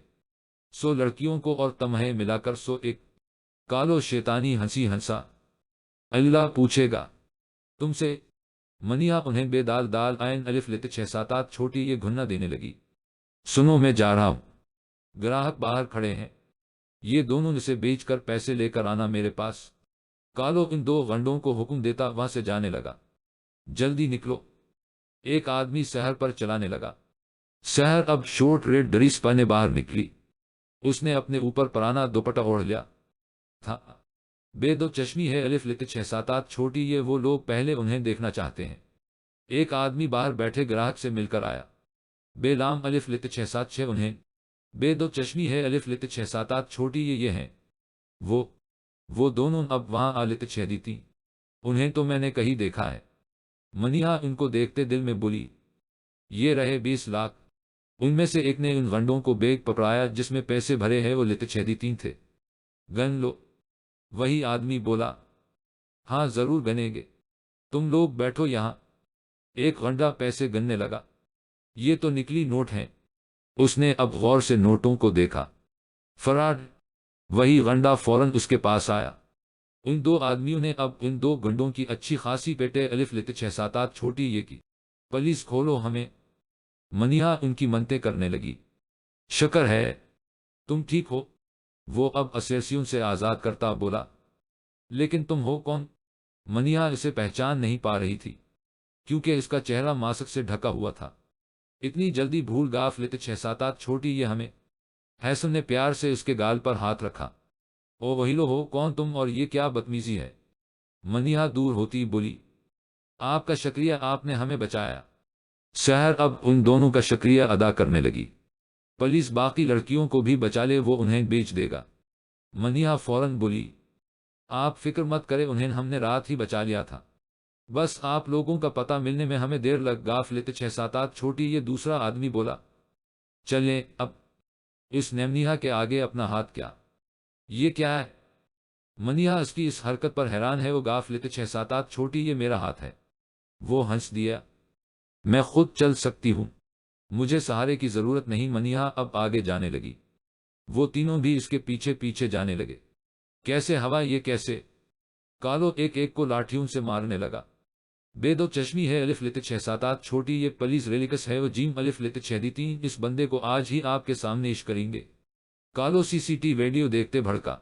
Speaker 1: 100 لڑکیوں کو اور تمہیں ملا کر 101۔ کالو شیطانی ہنسی ہنسا۔ اللہ پوچھے گا تم سے۔ منیہا انہیں بے دال دال عین الف لت 6-7 چھوٹی یہ گھننا دینے لگی۔ سنو میں جا رہا ہوں، گراہک باہر کھڑے ہیں، یہ دونوں اسے بیچ کر پیسے لے کر آنا میرے پاس۔ کالو ان 2 غنڈوں کو حکم دیتا وہاں سے جانے لگا۔ جلدی نکلو۔ ایک آدمی سحر پر چلانے لگا۔ سحر اب شورٹ ریڈ ڈریس پہنے باہر نکلی۔ اس نے اپنے اوپر پرانا دوپٹہ اوڑھ لیا۔ تھا۔ بے دو چشمی ہے الف لت 678 چھوٹی یہ وہ لوگ پہلے انہیں دیکھنا چاہتے ہیں۔ ایک آدمی باہر بیٹھے گراہک سے مل کر آیا۔ بے لام الف لت 676 انہیں۔ بے دو چشمی ہے الف لت 678 چھوٹی یہ ہیں۔ وہ دونوں اب وہاں آلت 6 دی تھی۔ انہیں تو میں نے کہیں دیکھا ہے۔ منیہا ان کو دیکھتے دل میں بولی، یہ رہے 20 لاکھ۔ ان میں سے ایک نے ان غنڈوں کو بیگ پکڑایا جس میں پیسے بھرے ہیں، وہ لت 6 دی 3 تھے۔ گن لو۔ وہی آدمی بولا، ہاں ضرور گنیں گے، تم لوگ بیٹھو یہاں۔ ایک غنڈا پیسے گننے لگا۔ یہ تو نکلی نوٹ ہیں۔ اس نے اب غور سے نوٹوں کو دیکھا۔ فراڈ۔ وہی غنڈا فوراً اس کے پاس آیا۔ ان دو آدمیوں نے اب ان دو گنڈوں کی اچھی خاصی پیٹے الف لت 678 چھوٹی یہ کی۔ پلیز کھولو ہمیں۔ منیہا ان کی منتیں کرنے لگی۔ شکر ہے تم ٹھیک ہو، وہ اب اسیرسیوں سے آزاد کرتا بولا۔ لیکن تم ہو کون؟ منیہا اسے پہچان نہیں پا رہی تھی، کیونکہ اس کا چہرہ ماسک سے ڈھکا ہوا تھا۔ اتنی جلدی بھول گاف لت 678 چھوٹی یہ ہمیں؟ حسن نے پیار سے اس کے گال پر ہاتھ رکھا۔ او وہی لو ہو کون تم، اور یہ کیا بدتمیزی ہے؟ منیہا دور ہوتی بولی، آپ کا شکریہ، آپ نے ہمیں بچایا۔ شہر اب ان دونوں کا شکریہ ادا کرنے لگی۔ پولیس باقی لڑکیوں کو بھی بچا لے، وہ انہیں بیچ دے گا۔ منیہا فوراً بولی، آپ فکر مت کریں، انہیں ہم نے رات ہی بچا لیا تھا، بس آپ لوگوں کا پتہ ملنے میں ہمیں دیر لگ۔ گاف لت 678 چھوٹی یہ دوسرا آدمی بولا۔ چلیں اب۔ اس نے منیہا کے آگے اپنا ہاتھ کیا۔ یہ کیا ہے؟ منیہا اس کی اس حرکت پر حیران ہے۔ وہ گاف لت 678 چھوٹی یہ میرا ہاتھ ہے۔ وہ ہنس دیا، میں خود چل سکتی ہوں، مجھے سہارے کی ضرورت نہیں۔ منیہا اب آگے جانے لگی۔ وہ تینوں بھی اس کے پیچھے پیچھے جانے لگے۔ کیسے ہوا یہ کیسے؟ کالو ایک ایک کو لاٹھیوں سے مارنے لگا۔ بے دو چشمی ہے الف لت 678 چھوٹی یہ پلیز ریلیکس ہے وہ جیم الف لت 6 دی 3 اس بندے کو آج ہی آپ کے سامنے عشق کریں گے۔ کالو سی سی ٹی ویڈیو دیکھتے بھڑکا،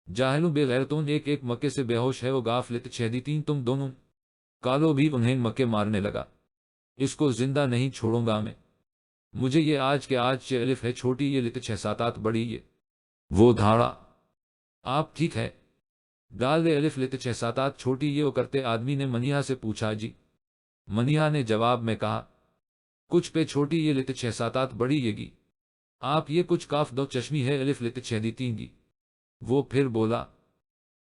Speaker 1: جاہلوں بے غیرتوں ایک ایک مکے سے بے ہوش ہے وہ گاف لت 6 دی 3 تم دونوں۔ کالو بھی انہیں مکے مارنے لگا۔ اس کو زندہ نہیں چھوڑوں گا میں، مجھے یہ آج کے آج 6 الف ہے چھوٹی یہ لت 678 بڑی یہ۔ وہ دھاڑا، آپ ٹھیک ہے؟ ڈال دے الف لت 678 چھوٹی یہ وہ کرتے آدمی نے منیہا سے پوچھا۔ جی۔ منیہا نے جواب میں کہا، کچھ پہ چھوٹی یہ لت 678 بڑی یہ گی۔ آپ یہ کچھ کاف دو چشمی ہے الف لت 6 دی 3 گی۔ وہ پھر بولا،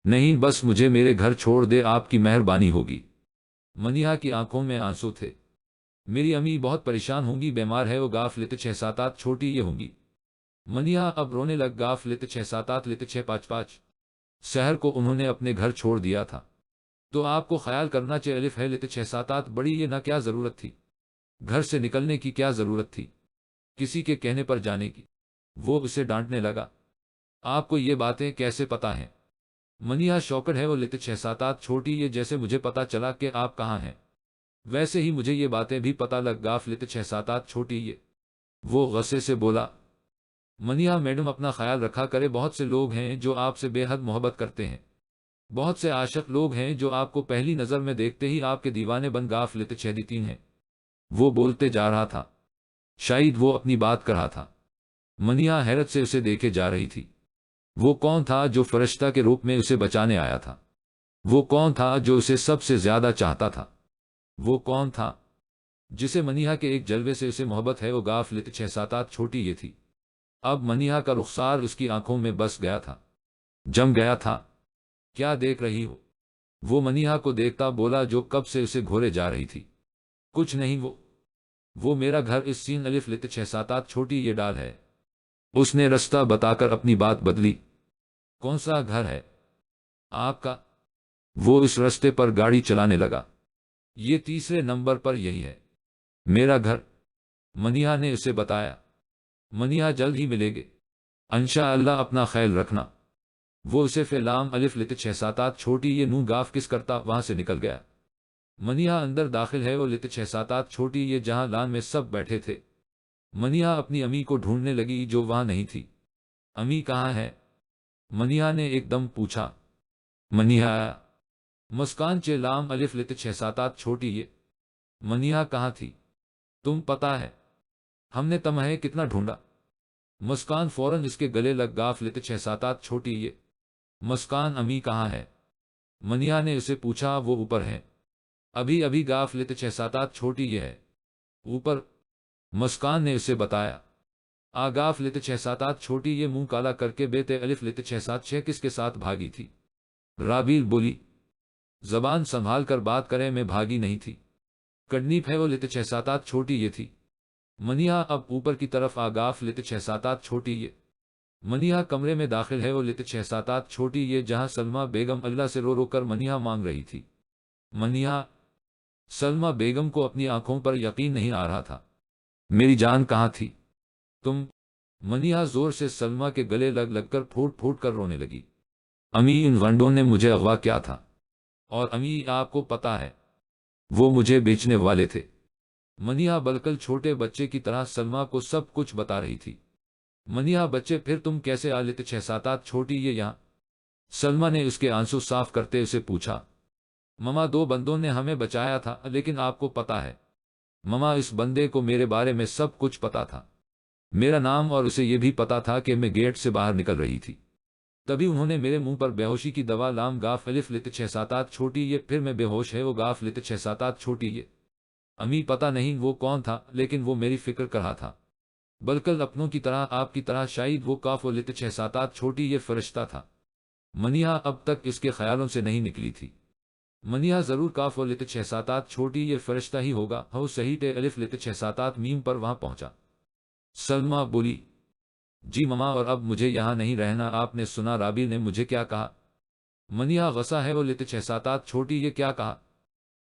Speaker 1: نہیں بس مجھے میرے گھر چھوڑ دے، آپ کی مہربانی ہوگی۔ منیہا کی آنکھوں میں آنسو تھے۔ میری امی بہت پریشان ہوں گی، بیمار ہے وہ گاف لت 678 چھوٹی یہ ہوں گی۔ منیہا اب رونے لگ۔ گاف لت 678 لت 655 شہر کو انہوں نے اپنے گھر چھوڑ دیا تھا، تو آپ کو خیال کرنا چاہیے الف ہے لت 678 بڑی یہ نہ کیا ضرورت تھی؟ گھر سے نکلنے کی کیا ضرورت تھی؟ کسی کے کہنے پر جانے کی؟ وہ اسے ڈانٹنے لگا، آپ کو یہ باتیں کیسے پتا ہیں؟ منیہا شوکر ہے وہ لت 678 چھوٹی یہ جیسے مجھے پتا چلا کہ آپ کہاں ہیں، ویسے ہی مجھے یہ باتیں بھی پتا لگ۔ گاف لت 678 چھوٹی یہ۔ وہ غصے سے بولا، منیہا میڈم اپنا خیال رکھا کرے، بہت سے لوگ ہیں جو آپ سے بے حد محبت کرتے ہیں، بہت سے عاشق لوگ ہیں جو آپ کو پہلی نظر میں دیکھتے ہی آپ کے دیوانے بن۔ گاف لت 6 دی 3 ہیں۔ وہ بولتے جا رہا تھا، شاید وہ اپنی بات کر رہا تھا۔ منیہا حیرت سے اسے دیکھے جا رہی تھی۔ وہ کون تھا جو فرشتہ کے روپ میں اسے بچانے آیا تھا؟ وہ کون تھا جو اسے سب سے زیادہ چاہتا تھا؟ وہ کون تھا جسے منیہا کے ایک جلوے سے اسے محبت ہے؟ وہ گاف لت 678 چھوٹی یہ تھی۔ اب منیہا کا رخسار اس کی آنکھوں میں بس گیا تھا، جم گیا تھا۔ کیا دیکھ رہی ہو؟ وہ منیہا کو دیکھتا بولا جو کب سے اسے گھورے جا رہی تھی۔ کچھ نہیں، وہ میرا گھر اس سین الف لت 678 چھوٹی یہ ڈال ہے۔ اس نے رستہ بتا کر اپنی بات بدلی۔ کون سا گھر ہے آپ کا؟ وہ اس رستے پر گاڑی چلانے لگا۔ یہ تیسرے نمبر پر یہی ہے میرا گھر، منیہا نے اسے بتایا۔ منیہا جلد ہی ملے گے انشاءاللہ، اپنا خیال رکھنا۔ وہ اسے فعلام الف لت 678 چھوٹی یہ نون گاف کس کرتا وہاں سے نکل گیا۔ منیہا اندر داخل ہے وہ لت 678 چھوٹی یہ جہاں لان میں سب بیٹھے تھے۔ منیہا اپنی امی کو ڈھونڈنے لگی جو وہاں نہیں تھی۔ امی کہاں ہے؟ منیہا نے ایک دم پوچھا۔ منیہا مسکان چے لام الف لت 678 چھوٹی یہ۔ منیہا کہاں تھی تم پتا ہے؟ ہم نے تمہیں کتنا ڈھونڈا۔ مسکان فوراً اس کے گلے لگ۔ گاف لت 678 چھوٹی یہ۔ مسکان امی کہاں ہے؟ منیہا نے اسے پوچھا۔ وہ اوپر ہے، ابھی ابھی گاف لت 6-7 چھوٹی یہ ہے اوپر، مسکان نے اسے بتایا۔ آگاف لت 6-7 چھوٹی یہ منہ کالا کر کے بیت الف لت 6-7 کس کے ساتھ بھاگی تھی؟ رابیل بولی۔ زبان سنبھال کر بات کرے، میں بھاگی نہیں تھی، کڈنی پھیو لت 6-7 چھوٹی یہ تھی۔ منیہا اب اوپر کی طرف آگاف لت 6-7 چھوٹی یہ۔ منیہا کمرے میں داخل ہے وہ لت 6-7 چھوٹی یہ جہاں سلمہ بیگم اللہ سے رو رو کر منیہا مانگ رہی تھی۔ منیہا، سلمہ بیگم کو اپنی آنکھوں پر یقین نہیں آ رہا تھا۔ میری جان کہاں تھی تم؟ منیہا زور سے سلمہ کے گلے لگ لگ کر پھوٹ پھوٹ کر رونے لگی۔ امی، ان ونڈوں نے مجھے اغوا کیا تھا، اور امی آپ کو پتا ہے وہ مجھے بیچنے والے تھے۔ منیہا بالکل چھوٹے بچے کی طرح سلمہ کو سب کچھ بتا رہی تھی۔ منیہا، بچے پھر تم کیسے آ لت 6-7 چھوٹی یہ یہاں؟ سلمہ نے اس کے آنسو صاف کرتے اسے پوچھا۔ مما، 2 بندوں نے ہمیں بچایا تھا، لیکن آپ کو پتا ہے مما، اس بندے کو میرے بارے میں سب کچھ پتا تھا، میرا نام، اور اسے یہ بھی پتا تھا کہ میں گیٹ سے باہر نکل رہی تھی، تبھی انہوں نے میرے منہ پر بے ہوشی کی دوا لام گاف الف لت 6-7 چھوٹی یہ، پھر میں بے ہوش ہے وہ گاف لت 6-7 چھوٹی یہ۔ امی، پتا نہیں وہ کون تھا، لیکن وہ میری فکر کر رہا تھا، بلکہ اپنوں کی طرح، آپ کی طرح، شاید وہ کاف و لت 6-7 چھوٹی یہ فرشتہ تھا۔ منیہا اب تک اس کے خیالوں سے نہیں نکلی تھی۔ منیہا، ضرور کاف و لت 6-7 چھوٹی یہ فرشتہ ہی ہوگا، ہو صحیح ٹے الف لت 6-7 میم پر وہاں پہنچا۔ سلمہ بولی، جی مما، اور اب مجھے یہاں نہیں رہنا، آپ نے سنا رابیل نے مجھے کیا کہا؟ منیہا غصہ ہے وہ لت 6-7 چھوٹی یہ کیا کہا؟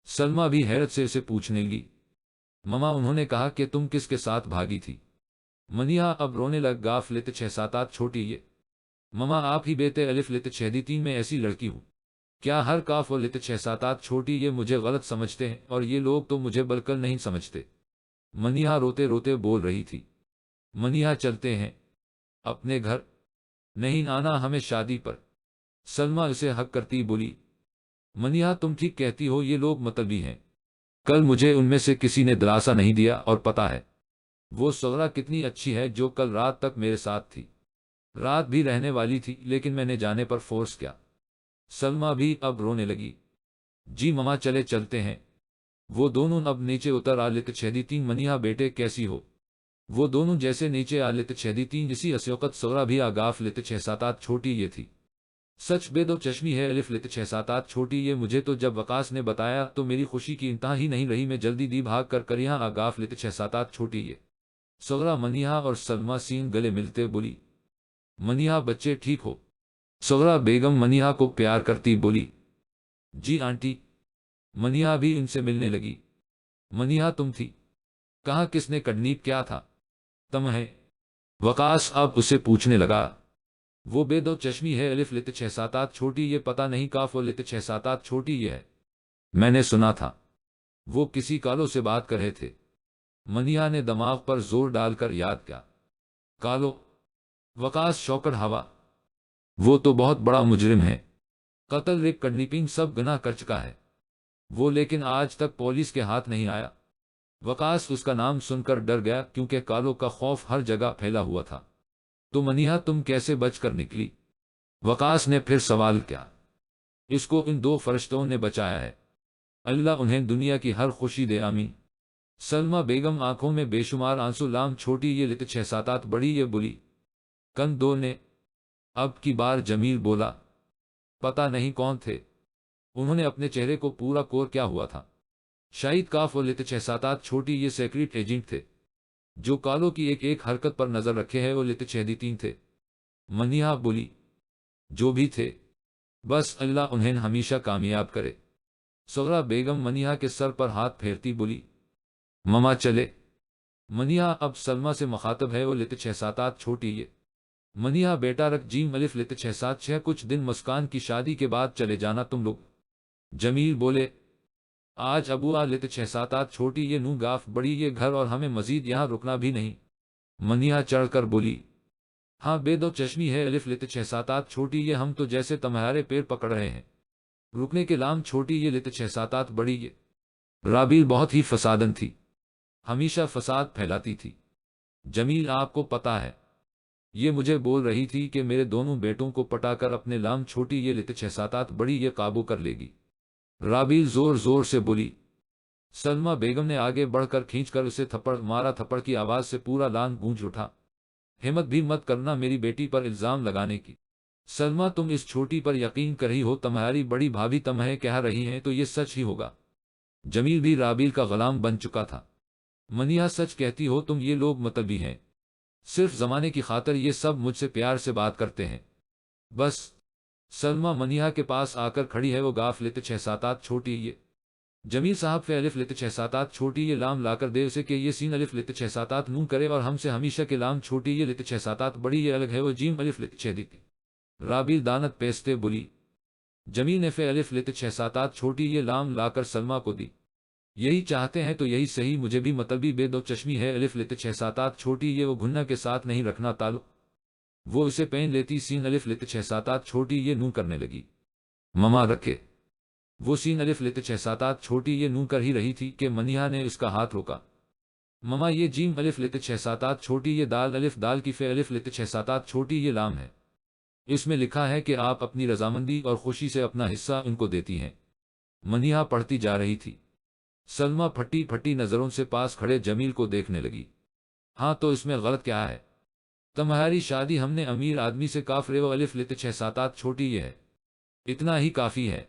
Speaker 1: سلمہ بھی حیرت سے اسے پوچھنے لگی۔ مما، انہوں نے کہا کہ تم کس کے ساتھ بھاگی تھی۔ منیہا اب رونے لگ، گاف لت 6-7 چھوٹی یہ۔ مما، آپ ہی بیت الف لت 6-3 میں ایسی لڑکی ہوں، کیا ہر کاف و لت 6-7 چھوٹی یہ مجھے غلط سمجھتے ہیں، اور یہ لوگ تو مجھے بالکل نہیں سمجھتے۔ منیہا روتے روتے بول رہی تھی۔ منیہا، چلتے ہیں اپنے گھر، نہیں آنا ہمیں شادی پر، سلمہ اسے حق کرتی بولی۔ منیہا، تم ٹھیک کہتی ہو، یہ لوگ مطلبی ہیں، کل مجھے ان میں سے کسی نے دلاسا نہیں دیا، اور پتا ہے وہ صغرا کتنی اچھی ہے جو کل رات تک میرے ساتھ تھی، رات بھی رہنے والی تھی، لیکن میں نے جانے پر فورس کیا۔ سلمہ بھی اب رونے لگی۔ جی مما، چلے چلتے ہیں۔ وہ دونوں اب نیچے اتر آ لت 6-3۔ منیہا، بیٹے کیسی ہو؟ وہ دونوں جیسے نیچے آ لت 6-3 اسی اسیوقت صغرا بھی آگاف لت 6-7 چھوٹی یہ تھی۔ سچ بے دو چشمی ہے الف لت 6-7 چھوٹی یہ، مجھے تو جب وقاص نے بتایا تو میری خوشی کی انتہا ہی نہیں رہی، میں جلدی دی بھاگ کر یہاں آگاف لت 6-7 چھوٹی یہ۔ صغرا، منیہا اور سلمہ سین گلے ملتے بولی۔ منیہا، بچے ٹھیک ہو؟ صغرا بیگم منیہا کو پیار کرتی بولی۔ جی آنٹی۔ منیہا بھی ان سے ملنے لگی۔ منیہا، تم تھی کہاں؟ کس نے کڈنیپ کیا تھا؟ تم ہے؟ وقاص اب اسے پوچھنے لگا۔ وہ بے دو چشمی ہے الف لت 6-7 چھوٹی یہ، پتا نہیں کاف و لت 6-7 چھوٹی یہ ہے، میں نے سنا تھا وہ کسی کالو سے بات کر رہے تھے۔ منیہا نے دماغ پر زور ڈال کر یاد کیا۔ کالو؟ وقاص شوکر ہوا، وہ تو بہت بڑا مجرم ہے، قتل، ریپ، کڈنیپنگ سب گناہ کر چکا ہے وہ، لیکن آج تک پولیس کے ہاتھ نہیں آیا۔ وقاص اس کا نام سن کر ڈر گیا، کیونکہ کالو کا خوف ہر جگہ پھیلا ہوا تھا۔ تو منیہا، تم کیسے بچ کر نکلی؟ وقاص نے پھر سوال کیا۔ اس کو ان 2 فرشتوں نے بچایا ہے، اللہ انہیں دنیا کی ہر خوشی دے، آمین۔ سلمہ بیگم آنکھوں میں بے شمار آنسو لام چھوٹی یہ لت 6-7 بڑی یہ بولی۔ کن 2 نے اب کی بار جمیل بولا۔ پتا نہیں کون تھے، انہوں نے اپنے چہرے کو پورا کور کیا ہوا تھا، شاید کاف و لت 6-7 چھوٹی یہ سیکریٹ ایجنٹ تھے جو کالو کی ایک ایک حرکت پر نظر رکھے ہیں، وہ لت 6-3 تھے۔ منیہا بولی، جو بھی تھے بس اللہ انہیں ہمیشہ کامیاب کرے۔ صغرا بیگم منیہا کے سر پر ہاتھ پھیرتی بولی۔ مما چلے۔ منیہا اب سلمہ سے مخاطب ہے، وہ لت 6-7 چھوٹی یہ۔ منیہا، بیٹا رکھ جیم الف لت 6-7 کچھ دن مسکان کی شادی کے بعد چلے جانا تم لوگ۔ جمیل بولے، آج ابو آ لت 6-7 چھوٹی یہ نو گاف بڑی یہ گھر، اور ہمیں مزید یہاں رکنا بھی نہیں۔ منیہا چڑھ کر بولی، ہاں بے دو چشمی ہے الف لت 6-7 چھوٹی یہ، ہم تو جیسے تمہارے پیر پکڑ رہے ہیں، رکنے کے لام چھوٹی یہ لت 6-7 بڑی یہ۔ رابیل بہت ہی فسادن تھی، ہمیشہ فساد پھیلاتی تھی۔ جمیل، آپ کو پتا ہے یہ مجھے بول رہی تھی کہ میرے دونوں بیٹوں کو پٹا کر اپنے لام چھوٹی یہ لت 6-7 بڑی یہ قابو کر لے گی۔ رابیل زور زور سے بولی۔ سلمہ بیگم نے آگے بڑھ کر کھینچ کر اسے تھپڑ مارا، تھپڑ کی آواز سے پورا لان گونج اٹھا۔ ہمت بھی مت کرنا میری بیٹی پر الزام لگانے کی۔ سلمہ تم اس چھوٹی پر یقین کر رہی ہو، تمہاری بڑی بھابھی تمہیں کہہ رہی ہیں تو یہ سچ ہی ہوگا۔ جمیل بھی رابیل کا غلام بن چکا تھا۔ منیہا سچ کہتی ہو، تم یہ لوگ مطلبی ہیں، صرف زمانے کی خاطر یہ سب مجھ سے پیار سے بات کرتے ہیں بس۔ سلمہ منیہا کے پاس آ کر کھڑی ہے، وہ گاف لت 6-7 چھوٹی یہ۔ جمیل صاحب فے الف لت 6-7 چھوٹی یہ لام لا کر دے اسے کہ یہ سین الف لت 6-7 نون کرے، اور ہم سے ہمیشہ کے لام چھوٹی یہ لت 6-7 بڑی یہ الگ ہے، وہ جیم الف لت 6 دیتی۔ رابیل دانت پیستے بولی۔ جمیل نے فے الف لت 6-7 چھوٹی یہ لام لا کر سلمہ کو دی۔ یہی چاہتے ہیں تو یہی صحیح، مجھے بھی مطلبی بے دو چشمی ہے۔ الف لت 6-7 چھوٹی یہ، وہ گھننا کے ساتھ نہیں رکھنا تعلق، وہ اسے پہن لیتی۔ سین الف لت 6-7 چھوٹی یہ نون کرنے لگی۔ مما رکھے، وہ سین الف لت 6-7 چھوٹی یہ نون کر ہی رہی تھی کہ منیہا نے اس کا ہاتھ روکا۔ مما یہ جیم الف لت 6-7 چھوٹی یہ دال الف دال کی فے الف لت 6-7 چھوٹی یہ لام ہے، اس میں لکھا ہے کہ آپ اپنی رضامندی اور خوشی سے اپنا حصہ ان کو دیتی ہیں۔ منیہا پڑھتی جا رہی تھی۔ سلمہ پھٹی پھٹی نظروں سے پاس کھڑے جمیل کو دیکھنے لگی۔ ہاں تو اس میں غلط کیا ہے؟ تمہاری شادی ہم نے امیر آدمی سے کافر و الف لت 6-7 چھوٹی یہ ہے، اتنا ہی کافی ہے۔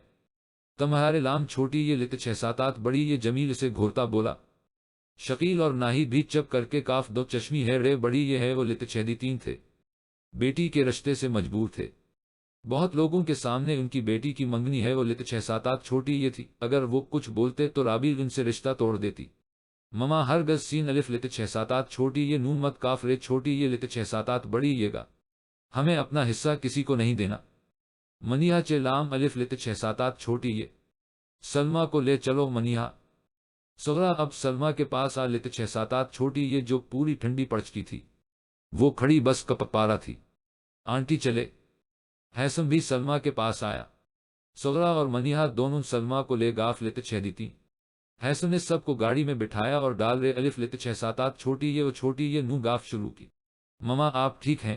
Speaker 1: تمہارے لام چھوٹی یہ لت 6-7 بڑی یہ، جمیل اسے گھورتا بولا۔ شکیل اور ناہید بھی چپ کر کے کاف دو چشمی ہے رے بڑی یہ ہے، وہ لت 6-3 تھے، بیٹی کے رشتے سے مجبور تھے، بہت لوگوں کے سامنے ان کی بیٹی کی منگنی ہے، وہ لت 6-7 چھوٹی یہ تھی، اگر وہ کچھ بولتے تو رابیل ان سے رشتہ توڑ دیتی۔ مما ہرگز سین الف لت 6-7 چھوٹی یہ نون مت کاف رے چھوٹی یہ لت 6-7 بڑی یہ گا، ہمیں اپنا حصہ کسی کو نہیں دینا۔ منیہا چے لام الف لت 6-7 چھوٹی یہ، سلمہ کو لے چلو منیہا۔ سغرا اب سلمہ کے پاس آ لت 6-7 چھوٹی یہ جو پوری ٹھنڈی پڑ چکی تھی، وہ کھڑی بس کپ پارا تھی۔ آنٹی چلے۔ حیثم بھی سلمہ کے پاس آیا۔ سغرا اور منیہا دونوں سلمہ کو لے گاف لت 6 دیتی۔ حیثم نے سب کو گاڑی میں بٹھایا اور ڈال رے الف لت 6-7 چھوٹی یہ، وہ چھوٹی یہ نو گاف شروع کی۔ مما آپ ٹھیک ہیں؟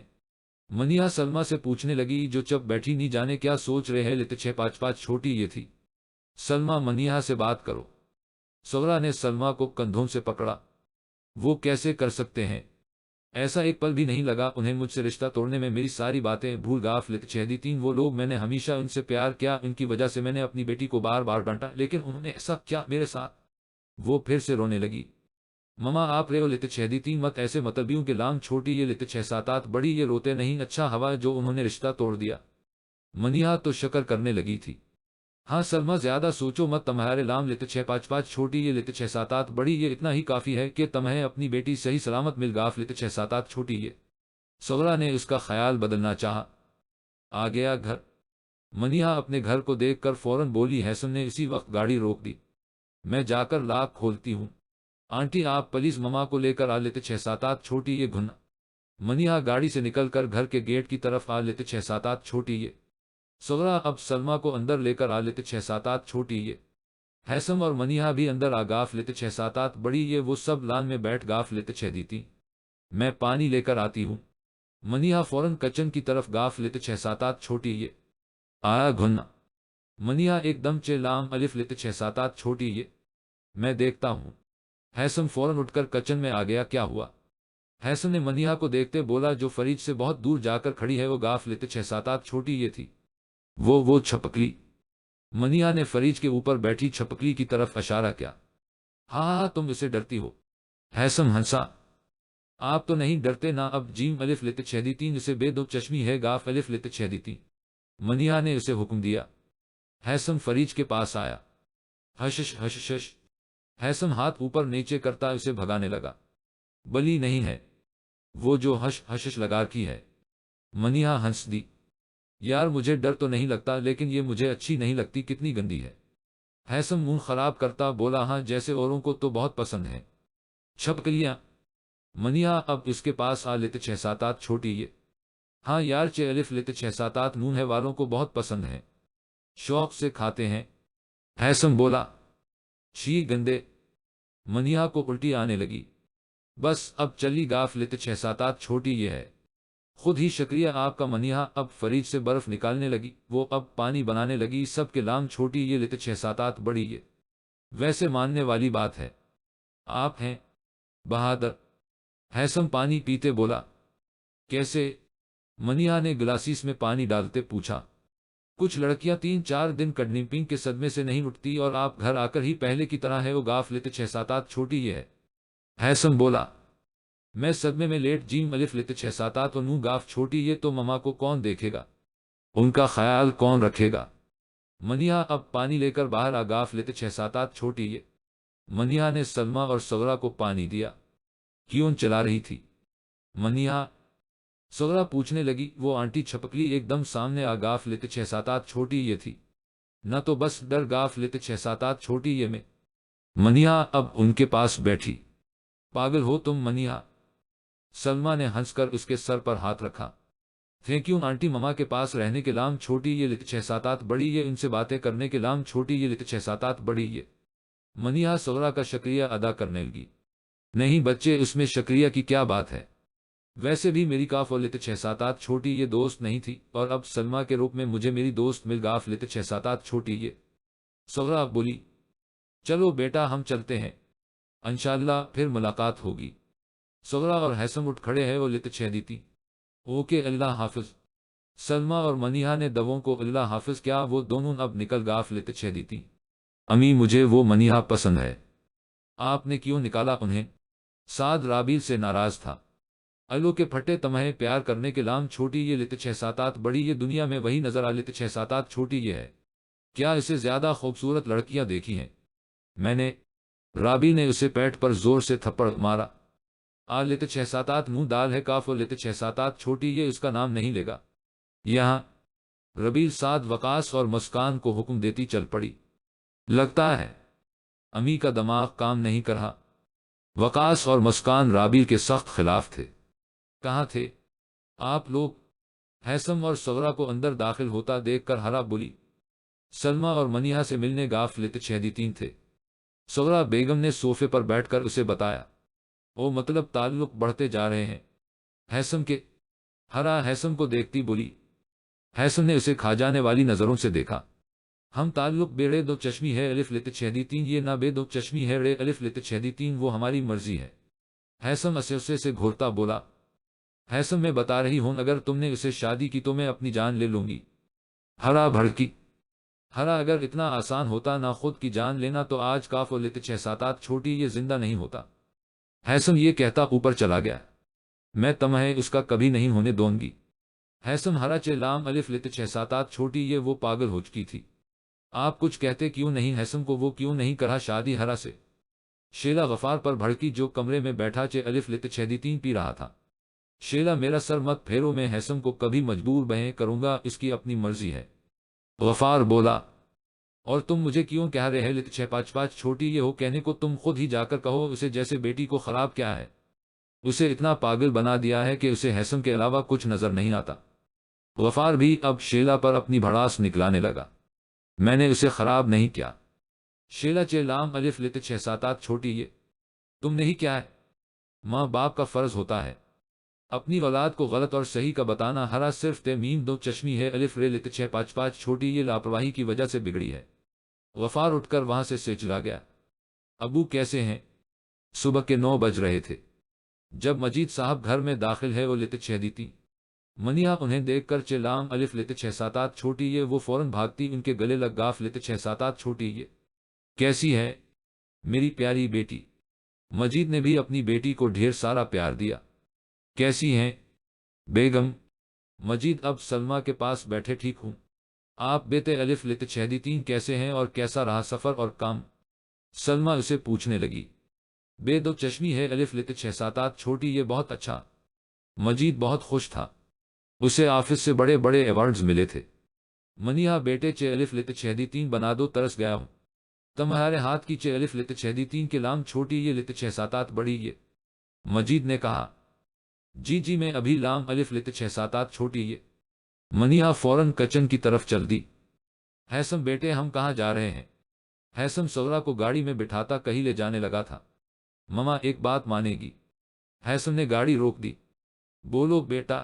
Speaker 1: منیہا سلمہ سے پوچھنے لگی جو چپ بیٹھی، نہیں جانے کیا سوچ رہے ہیں۔ لت 6-5 چھوٹی یہ تھی۔ سلمہ منیہا سے بات کرو۔ سغرا نے سلمہ کو کندھوں سے پکڑا۔ وہ کیسے کر سکتے ہیں؟ ایسا ایک پل بھی نہیں لگا انہیں مجھ سے رشتہ توڑنے میں، میری ساری باتیں بھول۔ گاف لت 6-3 وہ لوگ، میں نے ہمیشہ ان سے پیار کیا، ان کی وجہ سے میں نے اپنی بیٹی کو بار بار ڈانٹا، لیکن انہوں نے ایسا کیا میرے ساتھ۔ وہ پھر سے رونے لگی۔ مما آپ رے لت 6-3 مت ایسے مطلبیوں کے لام چھوٹی یہ لت 6-7 بڑی یہ روتے نہیں، اچھا ہوا جو انہوں نے رشتہ توڑ دیا۔ منیہا تو شکر کرنے لگی تھی۔ ہاں سلمہ زیادہ سوچو مت، تمہارے لام لت 6-5 چھوٹی یہ لت 6-7 بڑی یہ اتنا ہی کافی ہے کہ تمہیں اپنی بیٹی صحیح سلامت مل۔ گاف لت 6-7 چھوٹی یہ۔ سغرا نے اس کا خیال بدلنا چاہا۔ آ گیا گھر۔ منیہا اپنے گھر کو دیکھ کر فوراً بولی۔ حیثم نے اسی وقت گاڑی روک دی۔ میں جا کر لاک کھولتی ہوں۔ آنٹی آپ پلیز مما کو لے کر آ لت 6-7 چھوٹی یہ گھنا۔ منیہا گاڑی سے نکل کر گھر کے گیٹ کی طرف آ لت 6-7 چھوٹی یہ۔ سغرا اب سلمہ کو اندر لے کر آ لت 6-7 چھوٹی یہ۔ حیثم اور منیہا بھی اندر آ گاف لت 6-7 بڑی یہ، وہ سب لان میں بیٹھ گاف لت 6 دیتی۔ میں پانی لے کر آتی ہوں۔ منیہا فوراً کچن کی طرف گاف لت 6-7 چھوٹی یہ۔ آیا گھنا۔ منیہا ایک دم چے لام الف لت 6-7 چھوٹی یہ۔ میں دیکھتا ہوں۔ حیثم فوراً اٹھ کر کچن میں آ گیا۔ کیا ہوا؟ حیثم نے منیہا کو دیکھتے بولا جو فریج سے بہت دور جا کر کھڑی ہے، وہ گاف لت 6-7 چھوٹی یہ تھی۔ وہ چھپکلی۔ منیہا نے فریج کے اوپر بیٹھی چھپکلی کی طرف اشارہ کیا۔ ہاں تم اسے ڈرتی ہو؟ حیثم ہنسا۔ آپ تو نہیں ڈرتے نا؟ اب جیم الف لت 6-3 اسے بے دو چشمی ہے، گاف الف لت 6-3۔ منیہا نے اسے حکم دیا۔ حیثم فریج کے پاس آیا۔ ہشش ہشش۔ حیثم ہاتھ اوپر نیچے کرتا اسے بھگانے لگا۔ بلی نہیں ہے وہ جو ہش ہشش لگا کی ہے۔ منیہا ہنس دی۔ یار مجھے ڈر تو نہیں لگتا، لیکن یہ مجھے اچھی نہیں لگتی، کتنی گندی ہے۔ حیثم منہ خراب کرتا بولا ہاں جیسے اوروں کو تو بہت پسند ہے چھپکلیاں۔ منیہا اب اس کے پاس آ لت 6-7 چھوٹی یہ۔ ہاں یار چے الف لت 6-7 نون ہے والوں کو بہت پسند ہے، شوق سے کھاتے ہیں۔ حیثم بولا چھی گندے۔ منیہا کو الٹی آنے لگی۔ بس اب چلی گاف لت 6-7 چھوٹی یہ ہے۔ خود ہی شکریہ آپ کا منیہا اب فریج سے برف نکالنے لگی، وہ اب پانی بنانے لگی، سب کے لام چھوٹی یہ لت 6-7 بڑی یہ، ویسے ماننے والی بات ہے، آپ ہیں بہادر۔ ہیثم پانی پیتے بولا۔ کیسے؟ منیہا نے گلاسیس میں پانی ڈالتے پوچھا۔ کچھ لڑکیاں 3-4 دن کڈنیپنگ کے صدمے سے نہیں اٹھتی اور آپ گھر آ کر ہی پہلے کی طرح ہے، وہ گاف لت 6-7 چھوٹی یہ ہے۔ ہیثم بولا۔ میں صدمے میں لیٹ جیم الف لت 6-7 اور نو گاف چھوٹی یہ، تو مما کو کون دیکھے گا؟ ان کا خیال کون رکھے گا؟ منیہا اب پانی لے کر باہر آ، گاف لت 6-7 چھوٹی یہ۔ منیہا نے سلمہ اور صغرا کو پانی دیا۔ کیوں چلا رہی تھی منیہا؟ صغرا پوچھنے لگی۔ وہ آنٹی چھپکلی ایک دم سامنے آ، گاف لت 6-7 چھوٹی یہ تھی، نہ تو بس ڈر گاف لت 6-7 چھوٹی یہ میں۔ منیہا اب ان کے پاس بیٹھی۔ پاگل ہو تم منیہا؟ سلمہ نے ہنس کر اس کے سر پر ہاتھ رکھا۔ تھینک یو آنٹی، مما کے پاس رہنے کے لام چھوٹی یہ لت 6-7 بڑی یہ، ان سے باتیں کرنے کے لام چھوٹی یہ لت 6-7 بڑی یہ۔ منیہا صغرا کا شکریہ ادا کرنے لگی۔ نہیں بچے، اس میں شکریہ کی کیا بات ہے؟ ویسے بھی میری کاف اور لت 6-7 چھوٹی یہ دوست نہیں تھی، اور اب سلمہ کے روپ میں مجھے میری دوست مل گاف لت 6-7 چھوٹی یہ۔ صغرا بولی۔ چلو بیٹا ہم چلتے ہیں، انشاءاللہ پھر ملاقات ہوگی۔ صغرا اور ہیثم اٹھ کھڑے ہیں، وہ لت 6 دی تھی۔ اوکے اللہ حافظ۔ سلمہ اور منیہا نے دووں کو اللہ حافظ کیا، وہ دونوں اب نکل گاف لت 6 دی تھی۔ امی مجھے وہ منیہا پسند ہے۔ آپ نے کیوں نکالا انہیں؟ سعد رابیل سے ناراض تھا۔ الو کے پھٹے، تمہیں پیار کرنے کے لام چھوٹی یہ لت 6-7 بڑی یہ، دنیا میں وہی نظر آ لت 6-7 چھوٹی یہ ہے، کیا اسے زیادہ خوبصورت لڑکیاں دیکھی ہیں میں نے؟ رابیل نے اسے پیٹ پر زور سے تھپڑ مارا۔ آ لت 6-7 منہ دال ہے، کاف اور لت 6-7 چھوٹی یہ اس کا نام نہیں لے گا یہاں۔ ربیل سعد، وقاص اور مسکان کو حکم دیتی چل پڑی۔ لگتا ہے امی کا دماغ کام نہیں کر رہا۔ وقاص اور مسکان رابیل کے سخت خلاف تھے۔ کہاں تھے آپ لوگ؟ ہیثم اور صغرا کو اندر داخل ہوتا دیکھ کر ہرا بولی۔ سلمہ اور منیہا سے ملنے گاف لت 6 دی 3 تھے۔ صغرا بیگم نے صوفے پر بیٹھ کر اسے بتایا۔ او مطلب تعلق بڑھتے جا رہے ہیں ہیثم کے؟ ہرا ہیثم کو دیکھتی بولی۔ ہیثم نے اسے کھا جانے والی نظروں سے دیکھا۔ ہم تعلق بیڑے دو چشمی ہے الف لت 6 دی 3 یہ، نہ بے دو چشمی ہے رے الف لت 6 دی 3، وہ ہماری مرضی ہے۔ ہیثم اسے سے گھورتا بولا۔ ہیثم میں بتا رہی ہوں، اگر تم نے اسے شادی کی تو میں اپنی جان لے لوں گی۔ ہرا بھڑکی۔ ہرا اگر اتنا آسان ہوتا نہ خود کی جان لینا تو آج کاف اور لت 6-7 چھوٹی یہ زندہ نہیں ہوتا۔ ہیثم یہ کہتا اوپر چلا گیا۔ میں تمہیں اس کا کبھی نہیں ہونے دوں گی۔ ہیثم ہرا چے لام الف لت 6-7 چھوٹی یہ، وہ پاگل ہو چکی تھی۔ آپ کچھ کہتے کیوں نہیں ہیثم کو؟ وہ کیوں نہیں کرا شادی ہرا سے؟ شیلا غفار پر بھڑکی، جو کمرے میں بیٹھا چے الف لت 6 دی 3 پی رہا تھا۔ شیلا میرا سر مت پھیرو، میں ہیثم کو کبھی مجبور بہیں کروں گا، اس کی اپنی مرضی ہے۔ غفار بولا۔ اور تم مجھے کیوں کہہ رہے لت 6-5 چھوٹی یہ ہو؟ کہنے کو تم خود ہی جا کر کہو اسے، جیسے بیٹی کو خراب کیا ہے؟ اسے اتنا پاگل بنا دیا ہے کہ اسے ہیثم کے علاوہ کچھ نظر نہیں آتا۔ غفار بھی اب شیلا پر اپنی بھڑاس نکلانے لگا۔ میں نے اسے خراب نہیں کیا۔ شیلا چے لام الف لت 6-7 چھوٹی یہ، تم نے ہی کیا ہے؟ ماں باپ کا فرض ہوتا ہے اپنی اولاد کو غلط اور صحیح کا بتانا۔ ہرا صرف تے میم دو چشمی ہے الف رے لت 6-5 چھوٹی یہ لاپرواہی کی وجہ سے بگڑی ہے۔ غفار اٹھ کر وہاں سے چلا گیا۔ ابو کیسے ہیں؟ صبح کے 9 بج رہے تھے جب مجید صاحب گھر میں داخل ہے، وہ لت 6 دی تھی۔ منیہا انہیں دیکھ کر چے لام الف لت 6-7 چھوٹی یہ، وہ فوراً بھاگتی ان کے گلے لگ گاف لت 6-7 چھوٹی یہ۔ کیسی ہے میری پیاری بیٹی؟ مجید نے بھی اپنی بیٹی کو ڈھیر سارا پیار دیا۔ کیسی ہیں بیگم؟ مجید اب سلمہ کے پاس بیٹھے۔ ٹھیک ہوں۔ آپ بیٹے الف لت 6 دی 3 کیسے ہیں اور کیسا رہا سفر اور کام؟ سلمہ اسے پوچھنے لگی۔ بے دو چشمی ہے الف لت 6-7 چھوٹی یہ، بہت اچھا۔ مجید بہت خوش تھا، اسے آفس سے بڑے بڑے ایوارڈز ملے تھے۔ منیہا بیٹے چے الف لت 6 دی 3 بنا دو، ترس گیا ہوں تمہارے ہاتھ کی چے الف لت 6 دی 3 کے لام چھوٹی یہ لت 6-7 بڑی یہ۔ مجید نے کہا۔ جی جی میں ابھی لام الف لت 6-7 چھوٹی یہ۔ منیہا فوراً کچن کی طرف چل دی۔ ہیثم بیٹے ہم کہاں جا رہے ہیں؟ ہیثم صغرا کو گاڑی میں بٹھاتا کہیں لے جانے لگا تھا۔ مما ایک بات مانے گی؟ ہیثم نے گاڑی روک دی۔ بولو بیٹا۔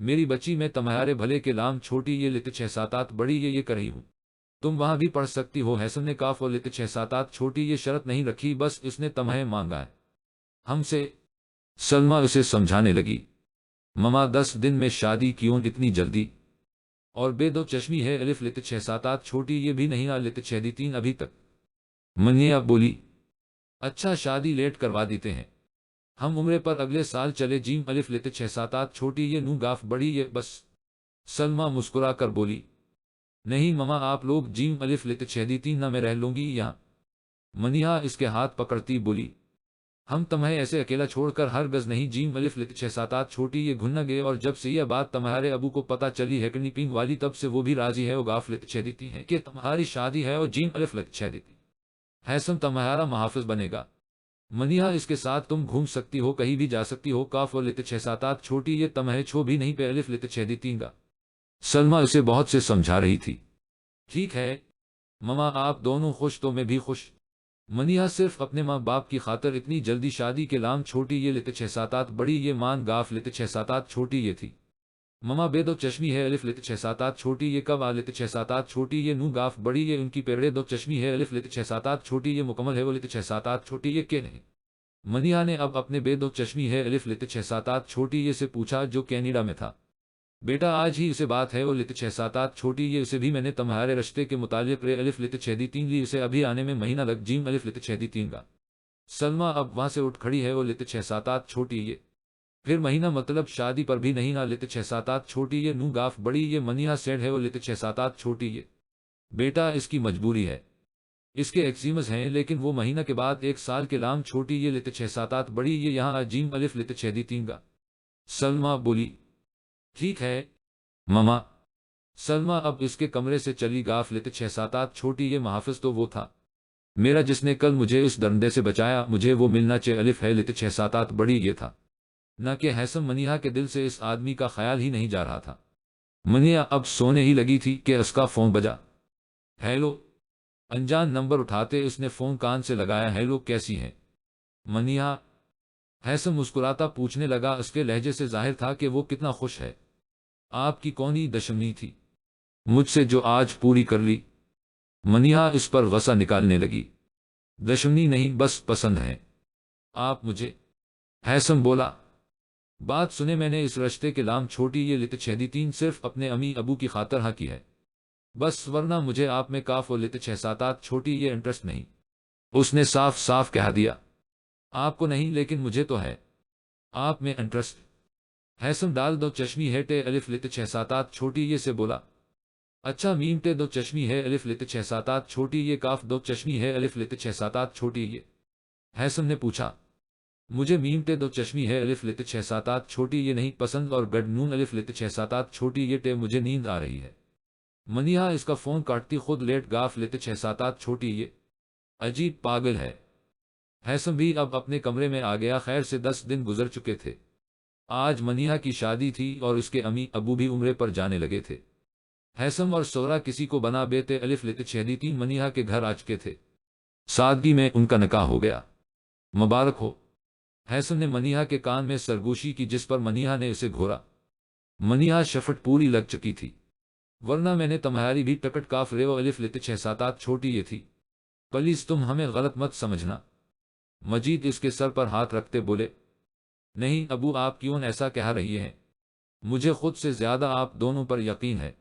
Speaker 1: میری بچی میں تمہارے بھلے کے لام چھوٹی یہ لت 6 7 بڑی یہ کر رہی ہوں، تم وہاں بھی پڑھ سکتی ہو۔ حسن نے کاف اور لت 6 7 چھوٹی یہ شرط نہیں رکھی، بس اس نے تمہیں مانگا ہے ہم سے۔ سلمہ اسے سمجھانے لگی، مما 10 دن میں شادی کیوں اتنی جلدی؟ اور بے دو چشمی ہے الف لت 6 7 چھوٹی یہ بھی نہیں لت 6 3 ابھی تک۔ منیہ بولی، اچھا شادی لیٹ کروا دیتے ہیں، ہم عمرے پر اگلے سال چلے جیم الف لت 6 7 چھوٹی یہ نون گاف بڑی یہ بس۔ سلمہ مسکرا کر بولی، نہیں مما آپ لوگ جیم الف لت 6 3 نہ میں رہ لوں گی یہاں۔ منیہا اس کے ہاتھ پکڑتی بولی، ہم تمہیں ایسے اکیلا چھوڑ کر ہرگز نہیں جیم الف لت 6 7 چھوٹی یہ گھن گئے، اور جب سے یہ بات تمہارے ابو کو پتہ چلی ہے کنی پینگ والی تب سے وہ بھی راضی ہے وہ گاف لت 6 3 ہے کہ تمہاری شادی ہے اور جیم الف لت 6 3 حسن تمہارا محافظ بنے گا۔ منیہا اس کے ساتھ تم گھوم سکتی ہو، کہیں بھی جا سکتی ہو، کاف اور لت 6 7 چھوٹی یہ تمہیں چھو بھی نہیں پہ الف لت 6 3 گا۔ سلمہ اسے بہت سے سمجھا رہی تھی، ٹھیک ہے مما آپ دونوں خوش تو میں بھی خوش۔ منیہا صرف اپنے ماں باپ کی خاطر اتنی جلدی شادی کے لام چھوٹی یہ لت 6 7 بڑی یہ مان گاف لت 6 7 چھوٹی یہ تھی۔ مما بے دو چشمی ہے الف لت 6 7 چھوٹی یہ کب لت 6 7 چھوٹی یہ نو گاف بڑی یہ ان کی پیڑے دو چشمی ہے الف لت 6 7 چھوٹی یہ مکمل ہے وہ لت 6 7 چھوٹی یہ کہ نہیں؟ منیہا نے اب اپنے بے دو چشمی ہے الف لت 6 7 چھوٹی یہ سے پوچھا جو کینیڈا میں تھا۔ بیٹا آج ہی اسے بات ہے وہ لت 6 7 چھوٹی یہ اسے بھی میں نے تمہارے رشتے کے متعلق رے الف لت 6 3 لی، اسے ابھی آنے میں مہینہ لگ جیم الف لت 6 3 گا۔ سلمہ اب وہاں سے اٹھ کھڑی ہے وہ لت 6 7 چھوٹی یہ پھر مہینہ مطلب شادی پر بھی نہیں لت 6 7 چھوٹی یہ نو گاف بڑی یہ منیہا سیڈ ہے وہ لت 6 7 چھوٹی یہ بیٹا اس کی مجبوری ہے، اس کے ایکسیمز ہیں، لیکن وہ مہینہ کے بعد 1 سال کے لام چھوٹی یہ لت 6 7 بڑی یہ یہاں جیم الف لت 6 3 گا۔ سلمہ بولی، ٹھیک ہے مما۔ سلمہ اب اس کے کمرے سے چلی گاف لت 6 7 چھوٹی یہ محافظ تو وہ تھا میرا جس نے کل مجھے اس درندے سے بچایا، مجھے وہ ملنا الف ہے لت 6 7 بڑی یہ تھا، نہ کہ حسن۔ منیہا کے دل سے اس آدمی کا خیال ہی نہیں جا رہا تھا۔ منیہا اب سونے ہی لگی تھی کہ اس کا فون بجا۔ ہیلو، انجان نمبر اٹھاتے اس نے فون کان سے لگایا۔ ہیلو کیسی ہیں منیہا؟ حسن مسکراتا پوچھنے لگا، اس کے لہجے سے ظاہر تھا کہ وہ کتنا خوش ہے۔ آپ کی کونی دشمنی تھی مجھ سے جو آج پوری کر لی؟ منیہا اس پر غصہ نکالنے لگی، دشمنی نہیں بس پسند ہے آپ مجھے۔ حسن بولا، بات سنے میں نے اس رشتے کے لام چھوٹی یہ لت 6 3 صرف اپنے امی ابو کی خاطر ہاں کی ہے بس، ورنہ مجھے آپ میں کاف اور لت 6 7 چھوٹی یہ انٹرسٹ نہیں۔ اس نے صاف صاف کہہ دیا، آپ کو نہیں لیکن مجھے تو ہے آپ میں انٹرسٹ۔ حسن ڈال دو چشمی ہے ٹے الف لت 6 7 چھوٹی یہ سے بولا، اچھا میم ٹے دو چشمی ہے الف لت 6 7 چھوٹی یہ کاف دو چشمی ہے الف لت 6 7 چھوٹی یہ؟ حسن نے پوچھا، مجھے میم ٹے دو چشمی ہے الف لت 6 7 چھوٹی یہ نہیں پسند، اور گڈ نون الف لت 6 7 چھوٹی یہ ٹے مجھے نیند آ رہی ہے۔ منیہا اس کا فون کاٹتی خود لیٹ گاف لت 6 7 چھوٹی یہ عجیب پاگل ہے۔ حسن بھی اب اپنے کمرے میں آ گیا۔ خیر سے 10 دن گزر چکے تھے، آج منیہا کی شادی تھی اور اس کے امی ابو بھی عمرے پر جانے لگے تھے۔ حسن اور سورا کسی کو بنا بیتے الف لت 6 3 منیہا کے گھر آ چکے تھے، سادگی میں ان کا نکاح ہو گیا، مبارک ہو۔ حسن نے منیہا کے کان میں سرگوشی کی جس پر منیہا نے اسے گھورا۔ منیہا شفٹ پوری لگ چکی تھی، ورنہ میں نے تمہاری بھی ٹکٹ کاف ریو الف لت 6 7 چھوٹی یہ تھی، پلیز تم ہمیں غلط مت سمجھنا۔ مجید اس کے سر پر ہاتھ رکھتے بولے، نہیں ابو آپ کیوں ایسا کہہ رہی ہیں، مجھے خود سے زیادہ آپ دونوں پر یقین ہے۔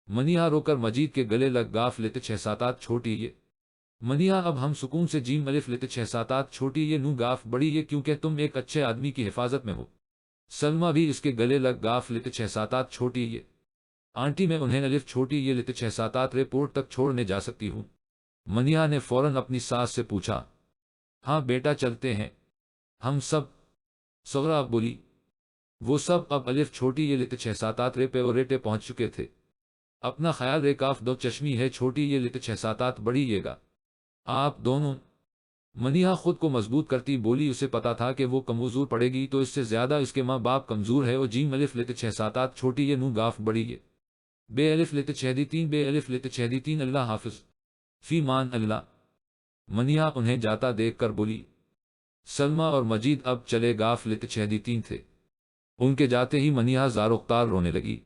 Speaker 1: منیہا رو کر مجید کے گلے لگ گاف لت 6 7 چھوٹی یہ۔ منیہا اب ہم سکون سے جیم الف لت 6 7 چھوٹی یہ نو گاف بڑی یہ کیونکہ تم ایک اچھے آدمی کی حفاظت میں ہو۔ سلمہ بھی اس کے گلے لگ گاف لت 6 7 چھوٹی یہ۔ آنٹی میں انہیں الف چھوٹی یہ لت 6 7 رپورٹ تک چھوڑنے جا سکتی ہوں؟ منیہا نے فوراً اپنی ساس سے پوچھا۔ ہاں بیٹا چلتے ہیں ہم سب، سغرا بولی۔ وہ سب اب الف چھوٹی یہ لت 6 7 پہ اور ریٹے پہنچ چکے تھے۔ اپنا خیال رے کاف دو چشمی ہے چھوٹی یہ لت 6 7 بڑی یہ گا، آپ دونوں۔ منیہا خود کو مضبوط کرتی بولی، اسے پتا تھا کہ وہ کمزور پڑے گی تو اس سے زیادہ اس کے ماں باپ کمزور ہے۔ اور جیم الف لت 6 7 چھوٹی یہ نو گاف بڑی یہ بے الف لت 6 3 بے الف لت 6 3 اللہ حافظ، فی مان اللہ۔ منیہا انہیں جاتا دیکھ کر بولی۔ سلمہ اور مجید اب چلے گاف لت 6 3 تھے۔ ان کے جاتے ہی منیہا زاروختار رونے لگی۔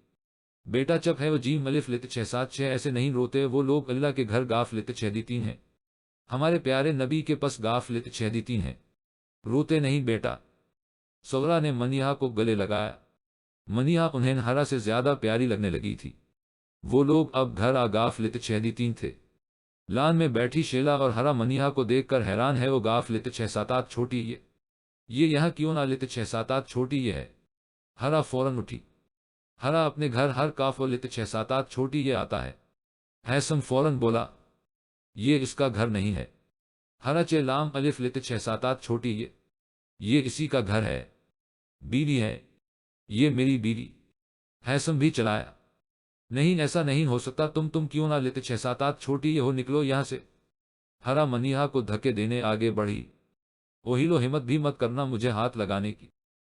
Speaker 1: بیٹا چپ ہے وہ جیم الف لت 676 ایسے نہیں روتے، وہ لوگ اللہ کے گھر گاف لت 6 ہیں، ہمارے پیارے نبی کے پس گاف لت 6 ہیں، روتے نہیں بیٹا۔ سغرا نے منیہا کو گلے لگایا۔ منیہا انہیں ہرا سے زیادہ پیاری لگنے لگی تھی۔ وہ لوگ اب گھر آگاف لت 6 تھے۔ لان میں بیٹھی شیلا اور ہرا منیہا کو دیکھ کر حیران ہے، وہ گاف لت 6 چھوٹی یہ یہاں کیوں نہ لت 6 چھوٹی یہ ہے؟ ہرا فوراً اٹھی۔ ہرا اپنے گھر ہر کاف و لت 6 چھوٹی یہ آتا ہے۔ حیثم فوراً بولا یہ اس کا گھر نہیں ہے۔ ہرا چے لام الف لت 6 چھوٹی یہ اسی کا گھر ہے، بیوی ہے، یہ میری بیوی۔ حیثم بھی چلایا، نہیں ایسا نہیں ہو سکتا، تم کیوں نہ لت 6 چھوٹی یہ ہو، نکلو یہاں سے۔ ہرا منیہا کو دھکے دینے آگے بڑھی۔ اوہیلو ہمت بھی مت کرنا مجھے ہاتھ لگانے کی۔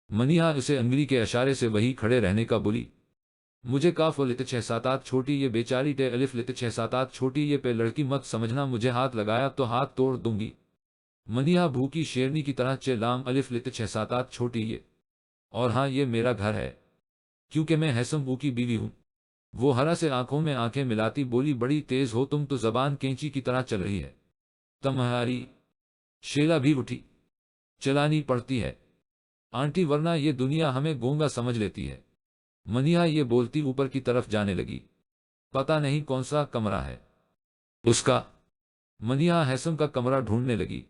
Speaker 1: منیہا اسے انگلی کے اشارے سے وہی کھڑے رہنے کا بولی۔ مجھے کاف و لت 6 چھوٹی یہ بیچاری ٹے الف لت 6 چھوٹی یہ پہ لڑکی مت سمجھنا، مجھے ہاتھ لگایا تو ہاتھ توڑ دوں گی۔ منیہا بھوکی شیرنی کی طرح چے لام الف لت 6 چھوٹی یہ، اور ہاں یہ میرا گھر ہے کیونکہ میں حیثم بو کی بیوی ہوں۔ وہ ہرا سے آنکھوں میں آنکھیں ملاتی بولی بڑی تیز ہو تم تو، زبان کینچی کی طرح چل رہی ہے تمہاری۔ شیلا بھی اٹھی، چلانی پڑتی ہے آنٹی ورنہ یہ دنیا ہمیں گونگا سمجھ لیتی ہے۔ منیہا یہ بولتی اوپر کی طرف جانے لگی، پتہ نہیں کون سا کمرہ ہے اس کا۔ منیہا حیثم کا کمرہ ڈھونڈنے لگی۔